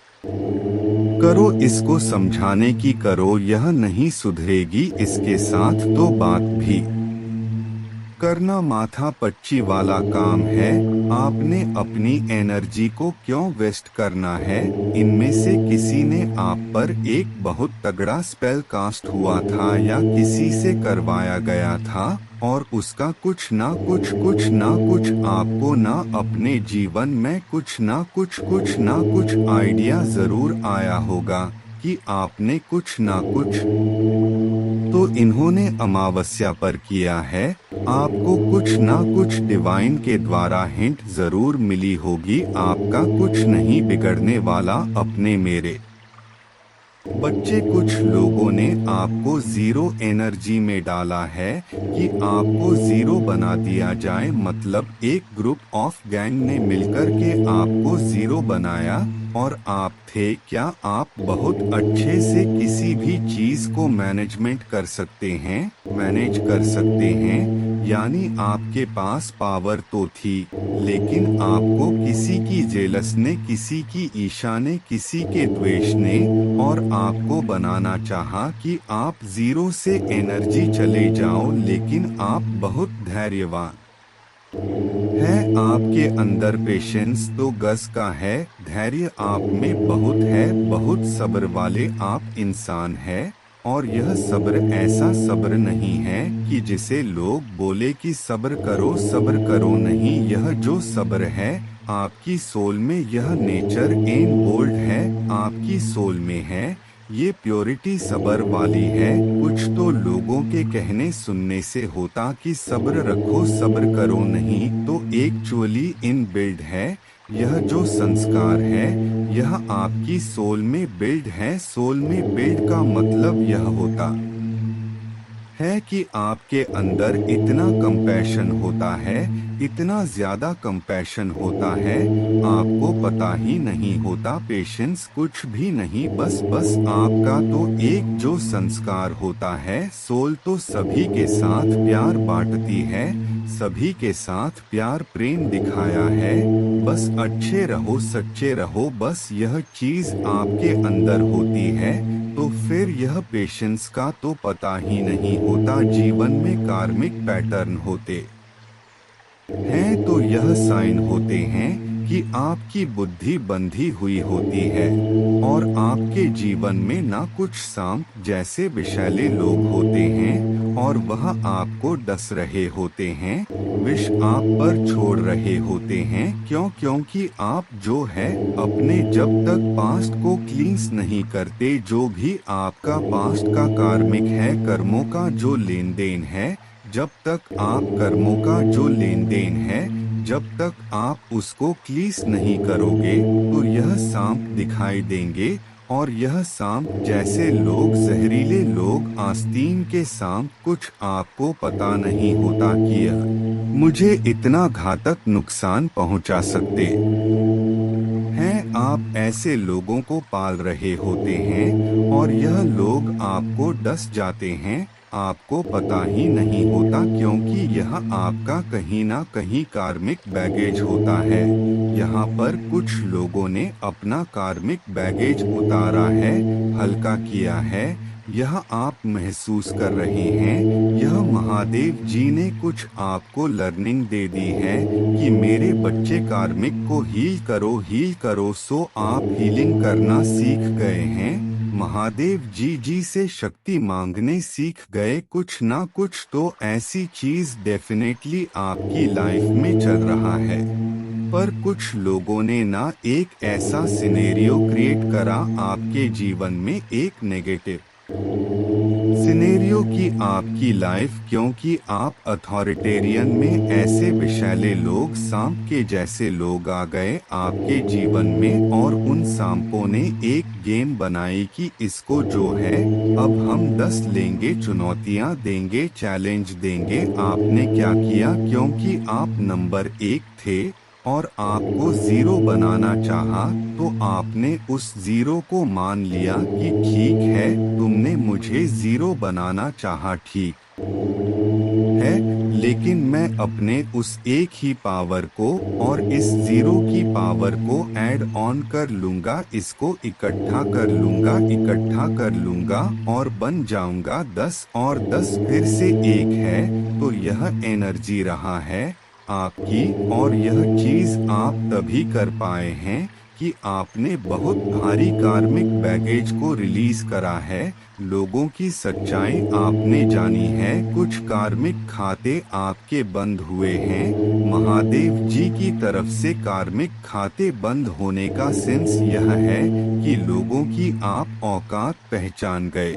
करो, इसको समझाने की करो, यह नहीं सुधरेगी। इसके साथ तो बात भी करना माथा पच्ची वाला काम है। आपने अपनी एनर्जी को क्यों वेस्ट करना है? इनमें से किसी ने आप पर एक बहुत तगड़ा स्पेल कास्ट हुआ था या किसी से करवाया गया था और उसका कुछ ना कुछ आपको ना अपने जीवन में कुछ ना कुछ आइडिया जरूर आया होगा कि आपने कुछ ना कुछ तो इन्होंने अमावस्या पर किया है। आपको कुछ ना कुछ डिवाइन के द्वारा हिंट जरूर मिली होगी। आपका कुछ नहीं बिगड़ने वाला अपने मेरे बच्चे। कुछ लोगों ने आपको जीरो एनर्जी में डाला है कि आपको जीरो बना दिया जाए, मतलब एक ग्रुप ऑफ गैंग ने मिलकर के आपको जीरो बनाया। और आप थे क्या? आप बहुत अच्छे से किसी भी चीज को मैनेज कर सकते हैं, यानी आपके पास पावर तो थी, लेकिन आपको किसी की जेलस ने, किसी की ईर्ष्या ने, किसी के द्वेष ने और आपको बनाना चाहा कि आप जीरो से एनर्जी चले जाओ। लेकिन आप बहुत धैर्यवान है, आपके अंदर पेशेंस तो गज का है, धैर्य आप में बहुत है, बहुत सब्र वाले आप इंसान है। और यह सब्र ऐसा सब्र नहीं है कि जिसे लोग बोले कि सब्र करो नहीं। यह जो सब्र है आपकी सोल में, यह नेचर एंड बोल्ड है, आपकी सोल में है। ये प्योरिटी सब्र वाली है। कुछ तो लोगों के कहने सुनने से होता कि सब्र रखो, सब्र करो नहीं, तो एक्चुअली इन बिल्ड है। यह जो संस्कार है यह आपकी सोल में बिल्ड है। सोल में बिल्ड का मतलब यह होता है कि आपके अंदर इतना कंपैशन होता है, इतना ज्यादा कंपैशन होता है, आपको पता ही नहीं होता। पेशेंस कुछ भी नहीं, बस आपका तो एक जो संस्कार होता है। सोल तो सभी के साथ प्यार बांटती है, सभी के साथ प्यार प्रेम दिखाया है। बस अच्छे रहो, सच्चे रहो, बस यह चीज आपके अंदर होती है। तो फिर यह पेशेंस का तो पता ही नहीं होता। जीवन में कार्मिक पैटर्न होते हैं तो यह साइन होते हैं कि आपकी बुद्धि बंधी हुई होती है और आपके जीवन में ना कुछ सांप जैसे विषैले लोग होते हैं और वह आपको डस रहे होते हैं, विष आप पर छोड़ रहे होते हैं। क्योंकि आप जो है अपने जब तक पास्ट को क्लींस नहीं करते, जो भी आपका पास्ट का कार्मिक है, कर्मों का जो लेन देन है, जब तक आप कर्मों का जो लेन देन है जब तक आप उसको क्लीस नहीं करोगे तो यह सांप दिखाई देंगे। और यह सांप जैसे लोग, जहरीले लोग, आस्तीन के सांप, कुछ आपको पता नहीं होता कि यह मुझे इतना घातक नुकसान पहुंचा सकते हैं। आप ऐसे लोगों को पाल रहे होते हैं और यह लोग आपको डस जाते हैं, आपको पता ही नहीं होता, क्योंकि यह आपका कहीं ना कहीं कार्मिक बैगेज होता है। यहाँ पर कुछ लोगों ने अपना कार्मिक बैगेज उतारा है, हल्का किया है। यह आप महसूस कर रहे हैं। यह महादेव जी ने कुछ आपको लर्निंग दे दी है कि मेरे बच्चे कार्मिक को हील करो। सो आप हीलिंग करना सीख गए हैं। महादेव जी से शक्ति मांगने सीख गए। कुछ ना कुछ तो ऐसी चीज डेफिनेटली आपकी लाइफ में चल रहा है, पर कुछ लोगों ने ना एक ऐसा सिनेरियो क्रिएट करा आपके जीवन में, एक नेगेटिव सिनेरियो की आपकी लाइफ, क्योंकि आप अथॉरिटेरियन में ऐसे विषैले लोग, सांप के जैसे लोग आ गए आपके जीवन में और उन सांपों ने एक गेम बनाई कि इसको जो है अब हम 10 लेंगे, चुनौतियां देंगे, चैलेंज देंगे। आपने क्या किया? क्योंकि आप नंबर 1 थे और आपको जीरो बनाना चाहा, तो आपने उस जीरो को मान लिया कि ठीक है, तुमने मुझे जीरो बनाना चाहा, ठीक है, लेकिन मैं अपने उस एक ही पावर को और इस जीरो की पावर को ऐड ऑन कर लूंगा, इसको इकट्ठा कर लूंगा और बन जाऊंगा 10, और 10 फिर से एक है, तो यह एनर्जी रहा है आपकी। और यह चीज आप तभी कर पाए हैं कि आपने बहुत भारी कार्मिक बैगेज को रिलीज करा है, लोगों की सच्चाई आपने जानी है, कुछ कार्मिक खाते आपके बंद हुए हैं। महादेव जी की तरफ से कार्मिक खाते बंद होने का सेंस यह है कि लोगों की आप औकात पहचान गए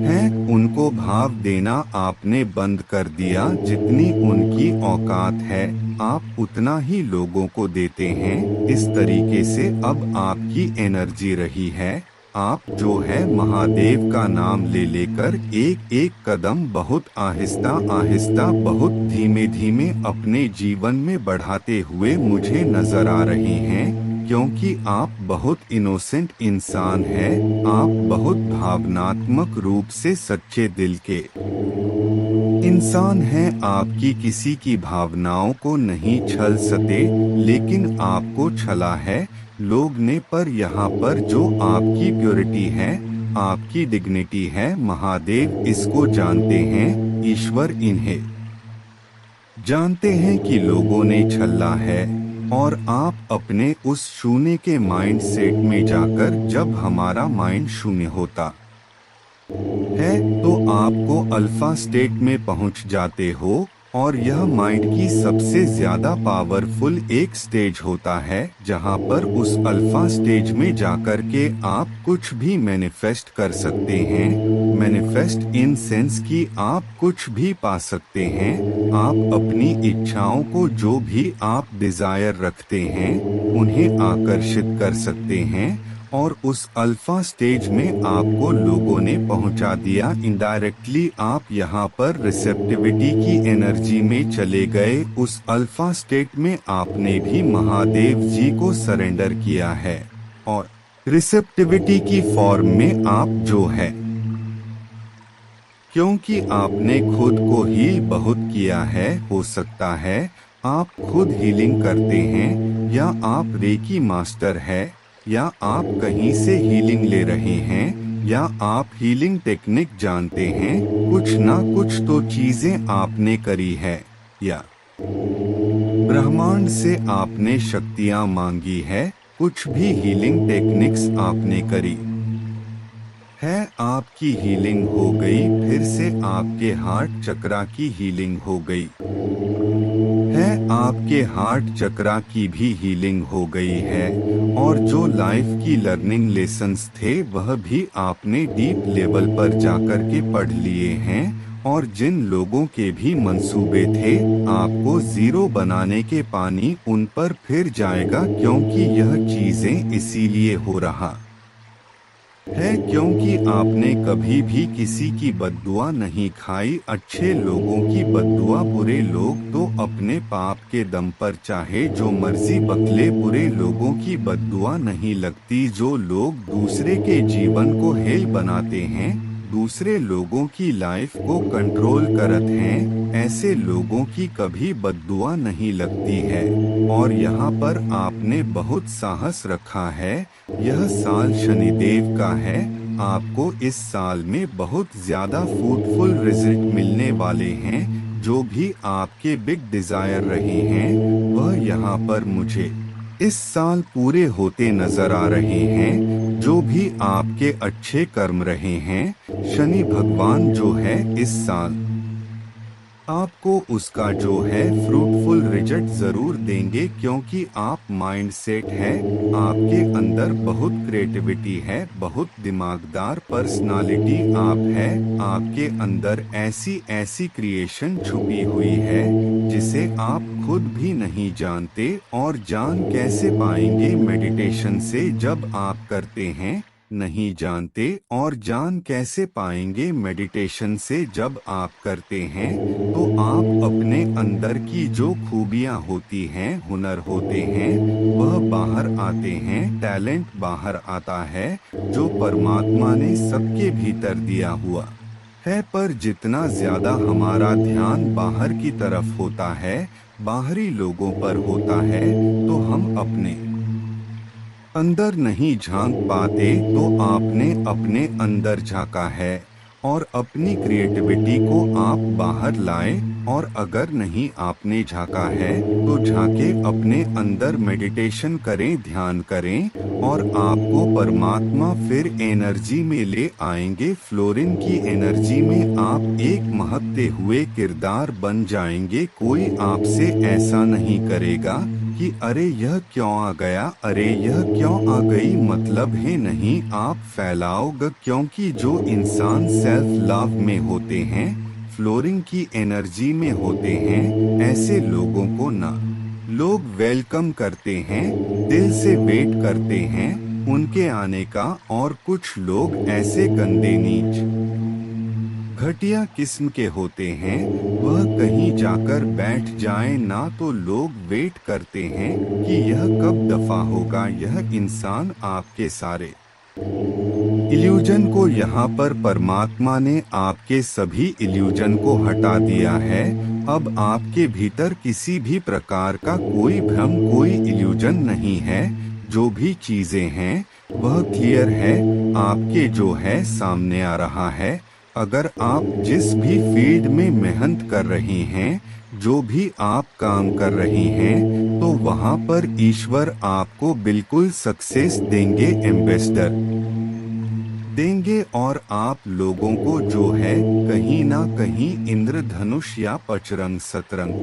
हैं, उनको भाव देना आपने बंद कर दिया, जितनी उनकी औकात है आप उतना ही लोगों को देते हैं। इस तरीके से अब आपकी एनर्जी रही है, आप जो है महादेव का नाम ले लेकर एक एक कदम बहुत आहिस्ता आहिस्ता, बहुत धीमे धीमे अपने जीवन में बढ़ाते हुए मुझे नजर आ रहे हैं, क्योंकि आप बहुत इनोसेंट इंसान हैं, आप बहुत भावनात्मक रूप से सच्चे दिल के इंसान हैं, आपकी किसी की भावनाओं को नहीं छल सके, लेकिन आपको छला है लोग ने। पर यहाँ पर जो आपकी प्योरिटी है, आपकी डिग्निटी है, महादेव इसको जानते हैं, ईश्वर इन्हें जानते हैं कि लोगों ने छला है। और आप अपने उस शून्य के माइंड सेट में जाकर, जब हमारा माइंड शून्य होता है तो आपको अल्फा स्टेट में पहुंच जाते हो, और यह माइंड की सबसे ज्यादा पावरफुल एक स्टेज होता है, जहां पर उस अल्फा स्टेज में जाकर के आप कुछ भी मैनिफेस्ट कर सकते हैं। मैनिफेस्ट इन सेंस कि आप कुछ भी पा सकते हैं, आप अपनी इच्छाओं को, जो भी आप डिजायर रखते हैं, उन्हें आकर्षित कर सकते हैं। और उस अल्फा स्टेज में आपको लोगों ने पहुंचा दिया इनडायरेक्टली, आप यहाँ पर रिसेप्टिविटी की एनर्जी में चले गए, उस अल्फा स्टेट में आपने भी महादेव जी को सरेंडर किया है, और रिसेप्टिविटी की फॉर्म में आप जो है, क्योंकि आपने खुद को ही बहुत किया है, हो सकता है आप खुद हीलिंग करते हैं, या आप रेकी मास्टर है, या आप कहीं से हीलिंग ले रहे हैं, या आप हीलिंग टेक्निक जानते हैं, कुछ ना कुछ तो चीजें आपने करी है, या ब्रह्मांड से आपने शक्तियां मांगी है, कुछ भी हीलिंग टेक्निक्स आपने करी है, आपकी हीलिंग हो गई, फिर से आपके हार्ट चक्रा की हीलिंग हो गई है, आपके हार्ट चक्रा की भी हीलिंग हो गई है, और जो लाइफ की लर्निंग लेसन्स थे वह भी आपने डीप लेवल पर जाकर के पढ़ लिए हैं, और जिन लोगों के भी मंसूबे थे आपको जीरो बनाने के, पानी उन पर फिर जाएगा, क्योंकि यह चीजें इसीलिए हो रहा है क्योंकि आपने कभी भी किसी की बद्दुआ नहीं खाई। अच्छे लोगों की बद्दुआ, बुरे लोग तो अपने पाप के दम पर चाहे जो मर्जी बकले, बुरे लोगों की बद्दुआ नहीं लगती। जो लोग दूसरे के जीवन को हेल बनाते हैं, दूसरे लोगों की लाइफ को कंट्रोल करते हैं, ऐसे लोगों की कभी बद्दुआ नहीं लगती है। और यहाँ पर आपने बहुत साहस रखा है। यह साल शनिदेव का है, आपको इस साल में बहुत ज्यादा फ्रूटफुल रिजल्ट मिलने वाले हैं। जो भी आपके बिग डिजायर रहे हैं वह यहाँ पर मुझे इस साल पूरे होते नजर आ रहे हैं। जो भी आपके अच्छे कर्म रहे हैं, शनि भगवान जो है इस साल आपको उसका जो है फ्रूटफुल रिजल्ट जरूर देंगे, क्योंकि आप माइंड सेट है, आपके अंदर बहुत क्रिएटिविटी है, बहुत दिमागदार पर्सनालिटी आप है, आपके अंदर ऐसी ऐसी क्रिएशन छुपी हुई है जिसे आप खुद भी नहीं जानते। और जान कैसे पाएंगे? मेडिटेशन से जब आप करते हैं नहीं जानते और जान कैसे पाएंगे। मेडिटेशन से जब आप करते हैं तो आप अपने अंदर की जो खूबियां होती हैं, हुनर होते हैं, वह बाहर आते हैं। टैलेंट बाहर आता है जो परमात्मा ने सबके भीतर दिया हुआ है। पर जितना ज्यादा हमारा ध्यान बाहर की तरफ होता है, बाहरी लोगों पर होता है, तो हम अपने अंदर नहीं झांक पाते। तो आपने अपने अंदर झांका है और अपनी क्रिएटिविटी को आप बाहर लाए। और अगर नहीं आपने झांका है तो झांके अपने अंदर, मेडिटेशन करें, ध्यान करें और आपको परमात्मा फिर एनर्जी में ले आएंगे। फ्लोरिन की एनर्जी में आप एक महकते हुए किरदार बन जाएंगे। कोई आपसे ऐसा नहीं करेगा कि अरे यह क्यों आ गया, अरे यह क्यों आ गई, मतलब है नहीं, आप फैलाओगे। क्योंकि जो इंसान सेल्फ लव में होते हैं, फ्लोरिंग की एनर्जी में होते हैं, ऐसे लोगों को ना लोग वेलकम करते हैं, दिल से वेट करते हैं उनके आने का। और कुछ लोग ऐसे गंदे, नीच, घटिया किस्म के होते हैं, वह कहीं जाकर बैठ जाएं ना तो लोग वेट करते हैं कि यह कब दफा होगा। यह इंसान आपके सारे इल्यूजन को, यहाँ पर परमात्मा ने आपके सभी इल्यूजन को हटा दिया है। अब आपके भीतर किसी भी प्रकार का कोई भ्रम, कोई इल्यूजन नहीं है। जो भी चीजें हैं वह क्लियर है, आपके जो है सामने आ रहा है। अगर आप जिस भी फील्ड में मेहनत कर रहे हैं, जो भी आप काम कर रहे हैं, तो वहाँ पर ईश्वर आपको बिल्कुल सक्सेस देंगे, एम्बेसडर देंगे। और आप लोगों को जो है कहीं ना कहीं इंद्रधनुष या पचरंग सतरंग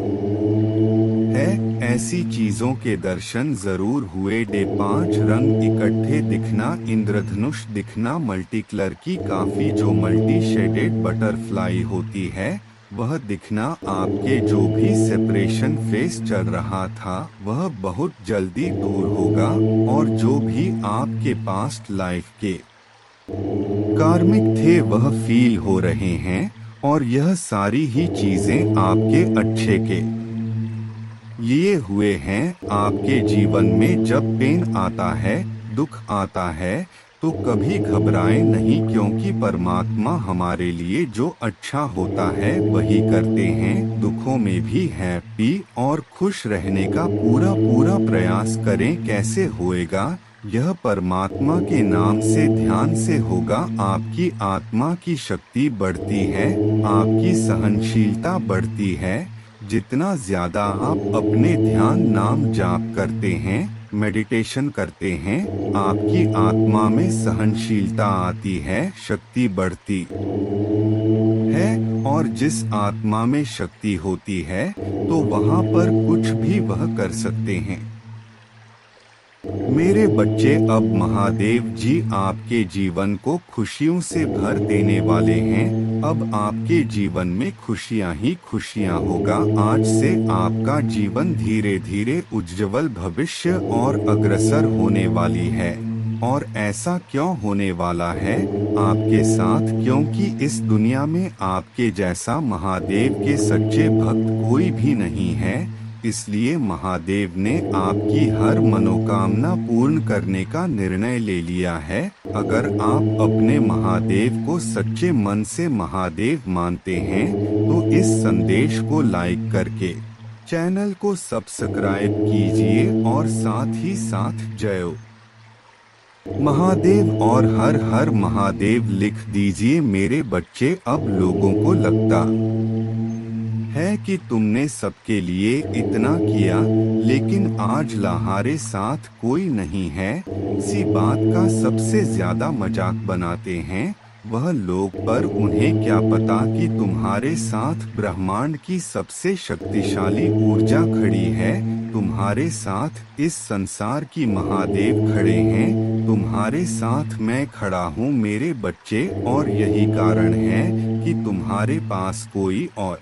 है, ऐसी चीजों के दर्शन जरूर हुए। 5 रंग इकट्ठे दिखना, इंद्रधनुष दिखना, मल्टी कलर की काफी जो मल्टी शेडेड बटरफ्लाई होती है वह दिखना। आपके जो भी सेपरेशन फेस चल रहा था वह बहुत जल्दी दूर होगा। और जो भी आपके पास्ट लाइफ के कार्मिक थे वह फील हो रहे हैं। और यह सारी ही चीजें आपके अच्छे के लिए हुए हैं। आपके जीवन में जब पेन आता है, दुख आता है, तो कभी घबराएं नहीं, क्योंकि परमात्मा हमारे लिए जो अच्छा होता है वही करते हैं। दुखों में भी हैप्पी और खुश रहने का पूरा पूरा प्रयास करें। कैसे होएगा? यह परमात्मा के नाम से, ध्यान से होगा। आपकी आत्मा की शक्ति बढ़ती है, आपकी सहनशीलता बढ़ती है। जितना ज्यादा आप अपने ध्यान नाम जाप करते हैं, मेडिटेशन करते हैं, आपकी आत्मा में सहनशीलता आती है, शक्ति बढ़ती है। और जिस आत्मा में शक्ति होती है तो वहाँ पर कुछ भी वह कर सकते हैं। मेरे बच्चे, अब महादेव जी आपके जीवन को खुशियों से भर देने वाले हैं। अब आपके जीवन में खुशियां ही खुशियां होगा। आज से आपका जीवन धीरे धीरे उज्जवल भविष्य और अग्रसर होने वाली है। और ऐसा क्यों होने वाला है आपके साथ? क्योंकि इस दुनिया में आपके जैसा महादेव के सच्चे भक्त कोई भी नहीं है। इसलिए महादेव ने आपकी हर मनोकामना पूर्ण करने का निर्णय ले लिया है। अगर आप अपने महादेव को सच्चे मन से महादेव मानते हैं तो इस संदेश को लाइक करके चैनल को सब्सक्राइब कीजिए और साथ ही साथ जय महादेव और हर हर महादेव लिख दीजिए। मेरे बच्चे, अब लोगों को लगता है कि तुमने सबके लिए इतना किया, लेकिन आज तुम्हारे साथ कोई नहीं है। इसी बात का सबसे ज्यादा मजाक बनाते हैं वह लोग, पर उन्हें क्या पता कि तुम्हारे साथ ब्रह्मांड की सबसे शक्तिशाली ऊर्जा खड़ी है। तुम्हारे साथ इस संसार की महादेव खड़े हैं, तुम्हारे साथ मैं खड़ा हूँ मेरे बच्चे। और यही कारण है कि तुम्हारे पास कोई और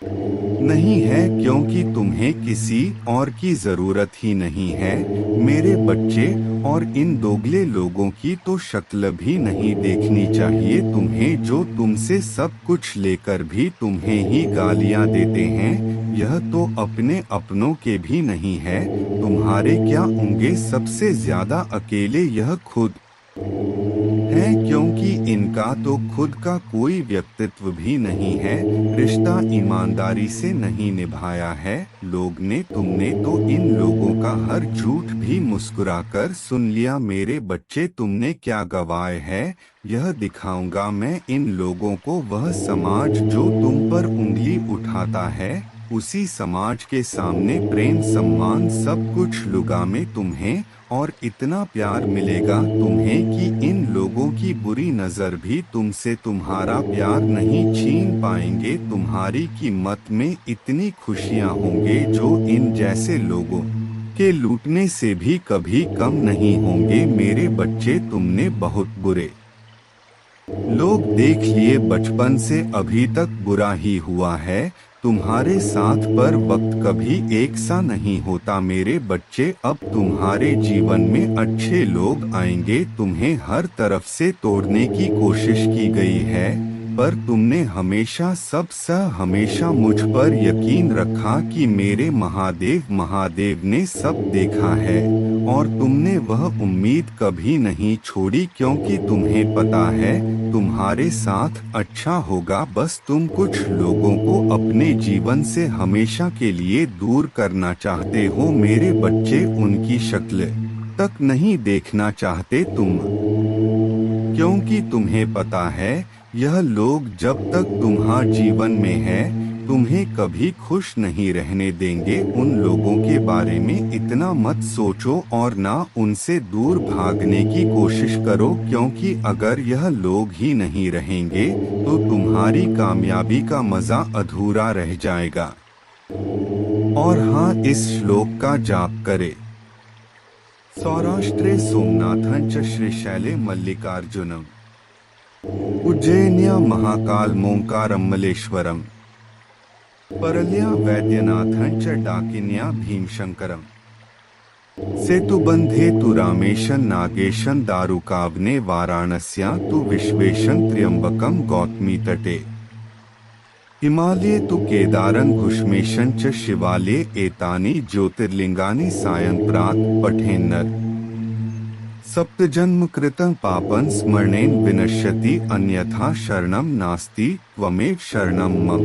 नहीं है, क्योंकि तुम्हें किसी और की जरूरत ही नहीं है मेरे बच्चे। और इन दोगले लोगों की तो शक्ल भी नहीं देखनी चाहिए तुम्हें, जो तुमसे सब कुछ लेकर भी तुम्हें ही गालियां देते हैं। यह तो अपने अपनों के भी नहीं है, तुम्हारे क्या होंगे सबसे ज्यादा अकेले यह खुद है, क्योंकि इनका तो खुद का कोई व्यक्तित्व भी नहीं है, रिश्ता ईमानदारी से नहीं निभाया है लोग ने। तुमने तो इन लोगों का हर झूठ भी मुस्कुराकर सुन लिया मेरे बच्चे। तुमने क्या गवाए है, यह दिखाऊंगा मैं इन लोगों को। वह समाज जो तुम पर उंगली उठाता है, उसी समाज के सामने प्रेम सम्मान सब कुछ लुगा में तुम्हें और इतना प्यार मिलेगा तुम्हें कि इन लोगों की बुरी नजर भी तुमसे तुम्हारा प्यार नहीं छीन पाएंगे। तुम्हारी कीमत में इतनी खुशियां होंगे जो इन जैसे लोगों के लूटने से भी कभी कम नहीं होंगे मेरे बच्चे। तुमने बहुत बुरे लोग देख लिए बचपन से अभी तक बुरा ही हुआ है तुम्हारे साथ, पर वक्त कभी एक सा नहीं होता मेरे बच्चे। अब तुम्हारे जीवन में अच्छे लोग आएंगे, तुम्हें हर तरफ से तोड़ने की कोशिश की गई है, पर तुमने हमेशा मुझ पर यकीन रखा कि मेरे महादेव ने सब देखा है। और तुमने वह उम्मीद कभी नहीं छोड़ी, क्योंकि तुम्हें पता है तुम्हारे साथ अच्छा होगा। बस तुम कुछ लोगों को अपने जीवन से हमेशा के लिए दूर करना चाहते हो मेरे बच्चे, उनकी शक्ल तक नहीं देखना चाहते तुम, क्योंकि तुम्हें पता है यह लोग जब तक तुम्हारे जीवन में है तुम्हें कभी खुश नहीं रहने देंगे। उन लोगों के बारे में इतना मत सोचो और ना उनसे दूर भागने की कोशिश करो, क्योंकि अगर यह लोग ही नहीं रहेंगे तो तुम्हारी कामयाबी का मजा अधूरा रह जाएगा। और हाँ, इस श्लोक का जाप करे। सौराष्ट्रे सोमनाथं च श्रीशैले मल्लिकार्जुनम, उज्जैन्या महाकाल मोंकारमलेश्वरम, परल्या वैद्यनाथं च डाकिन्या भीमशंकरम, सेतुबंधे तु रामेशन नागेशन दारुकावने वाराणस्या तु विश्वेशं त्र्यंबकम गौतमी तटे, हिमालये तु केदारं घुष्मेशं च शिवालये एतानि ज्योतिर्लिंगानि सायं प्रात पठेन्नर, सप्तजन्म कृतं पापं स्मरणेन विनश्यति अन्यथा शरणं नास्ति त्वमेव शरणं मम।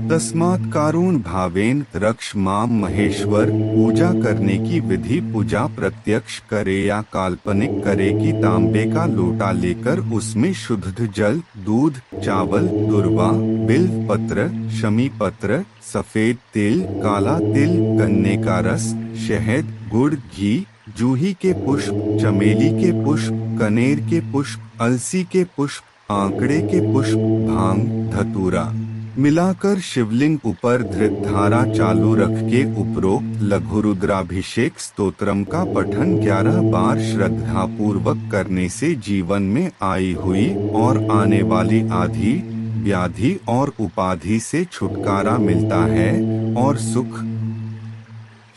तस्मात् कारुण भावेन रक्ष माम महेश्वर। पूजा करने की विधि, पूजा प्रत्यक्ष करे या काल्पनिक करे कि तांबे का लोटा लेकर उसमें शुद्ध जल, दूध, चावल, दुर्वा, बिल्व पत्र, शमी पत्र, सफेद तिल, काला तिल, गन्ने का रस, शहद, गुड़, घी, जूही के पुष्प, चमेली के पुष्प, कनेर के पुष्प, अलसी के पुष्प, आंकड़े के पुष्प, भांग, धतूरा मिलाकर शिवलिंग ऊपर धृत धारा चालू रख के उपरोक्त लघु रुद्राभिषेक स्तोत्रम का पठन 11 बार श्रद्धा पूर्वक करने से जीवन में आई हुई और आने वाली आधी व्याधि और उपाधि से छुटकारा मिलता है और सुख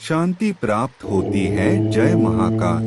शांति प्राप्त होती है। जय महाकाल।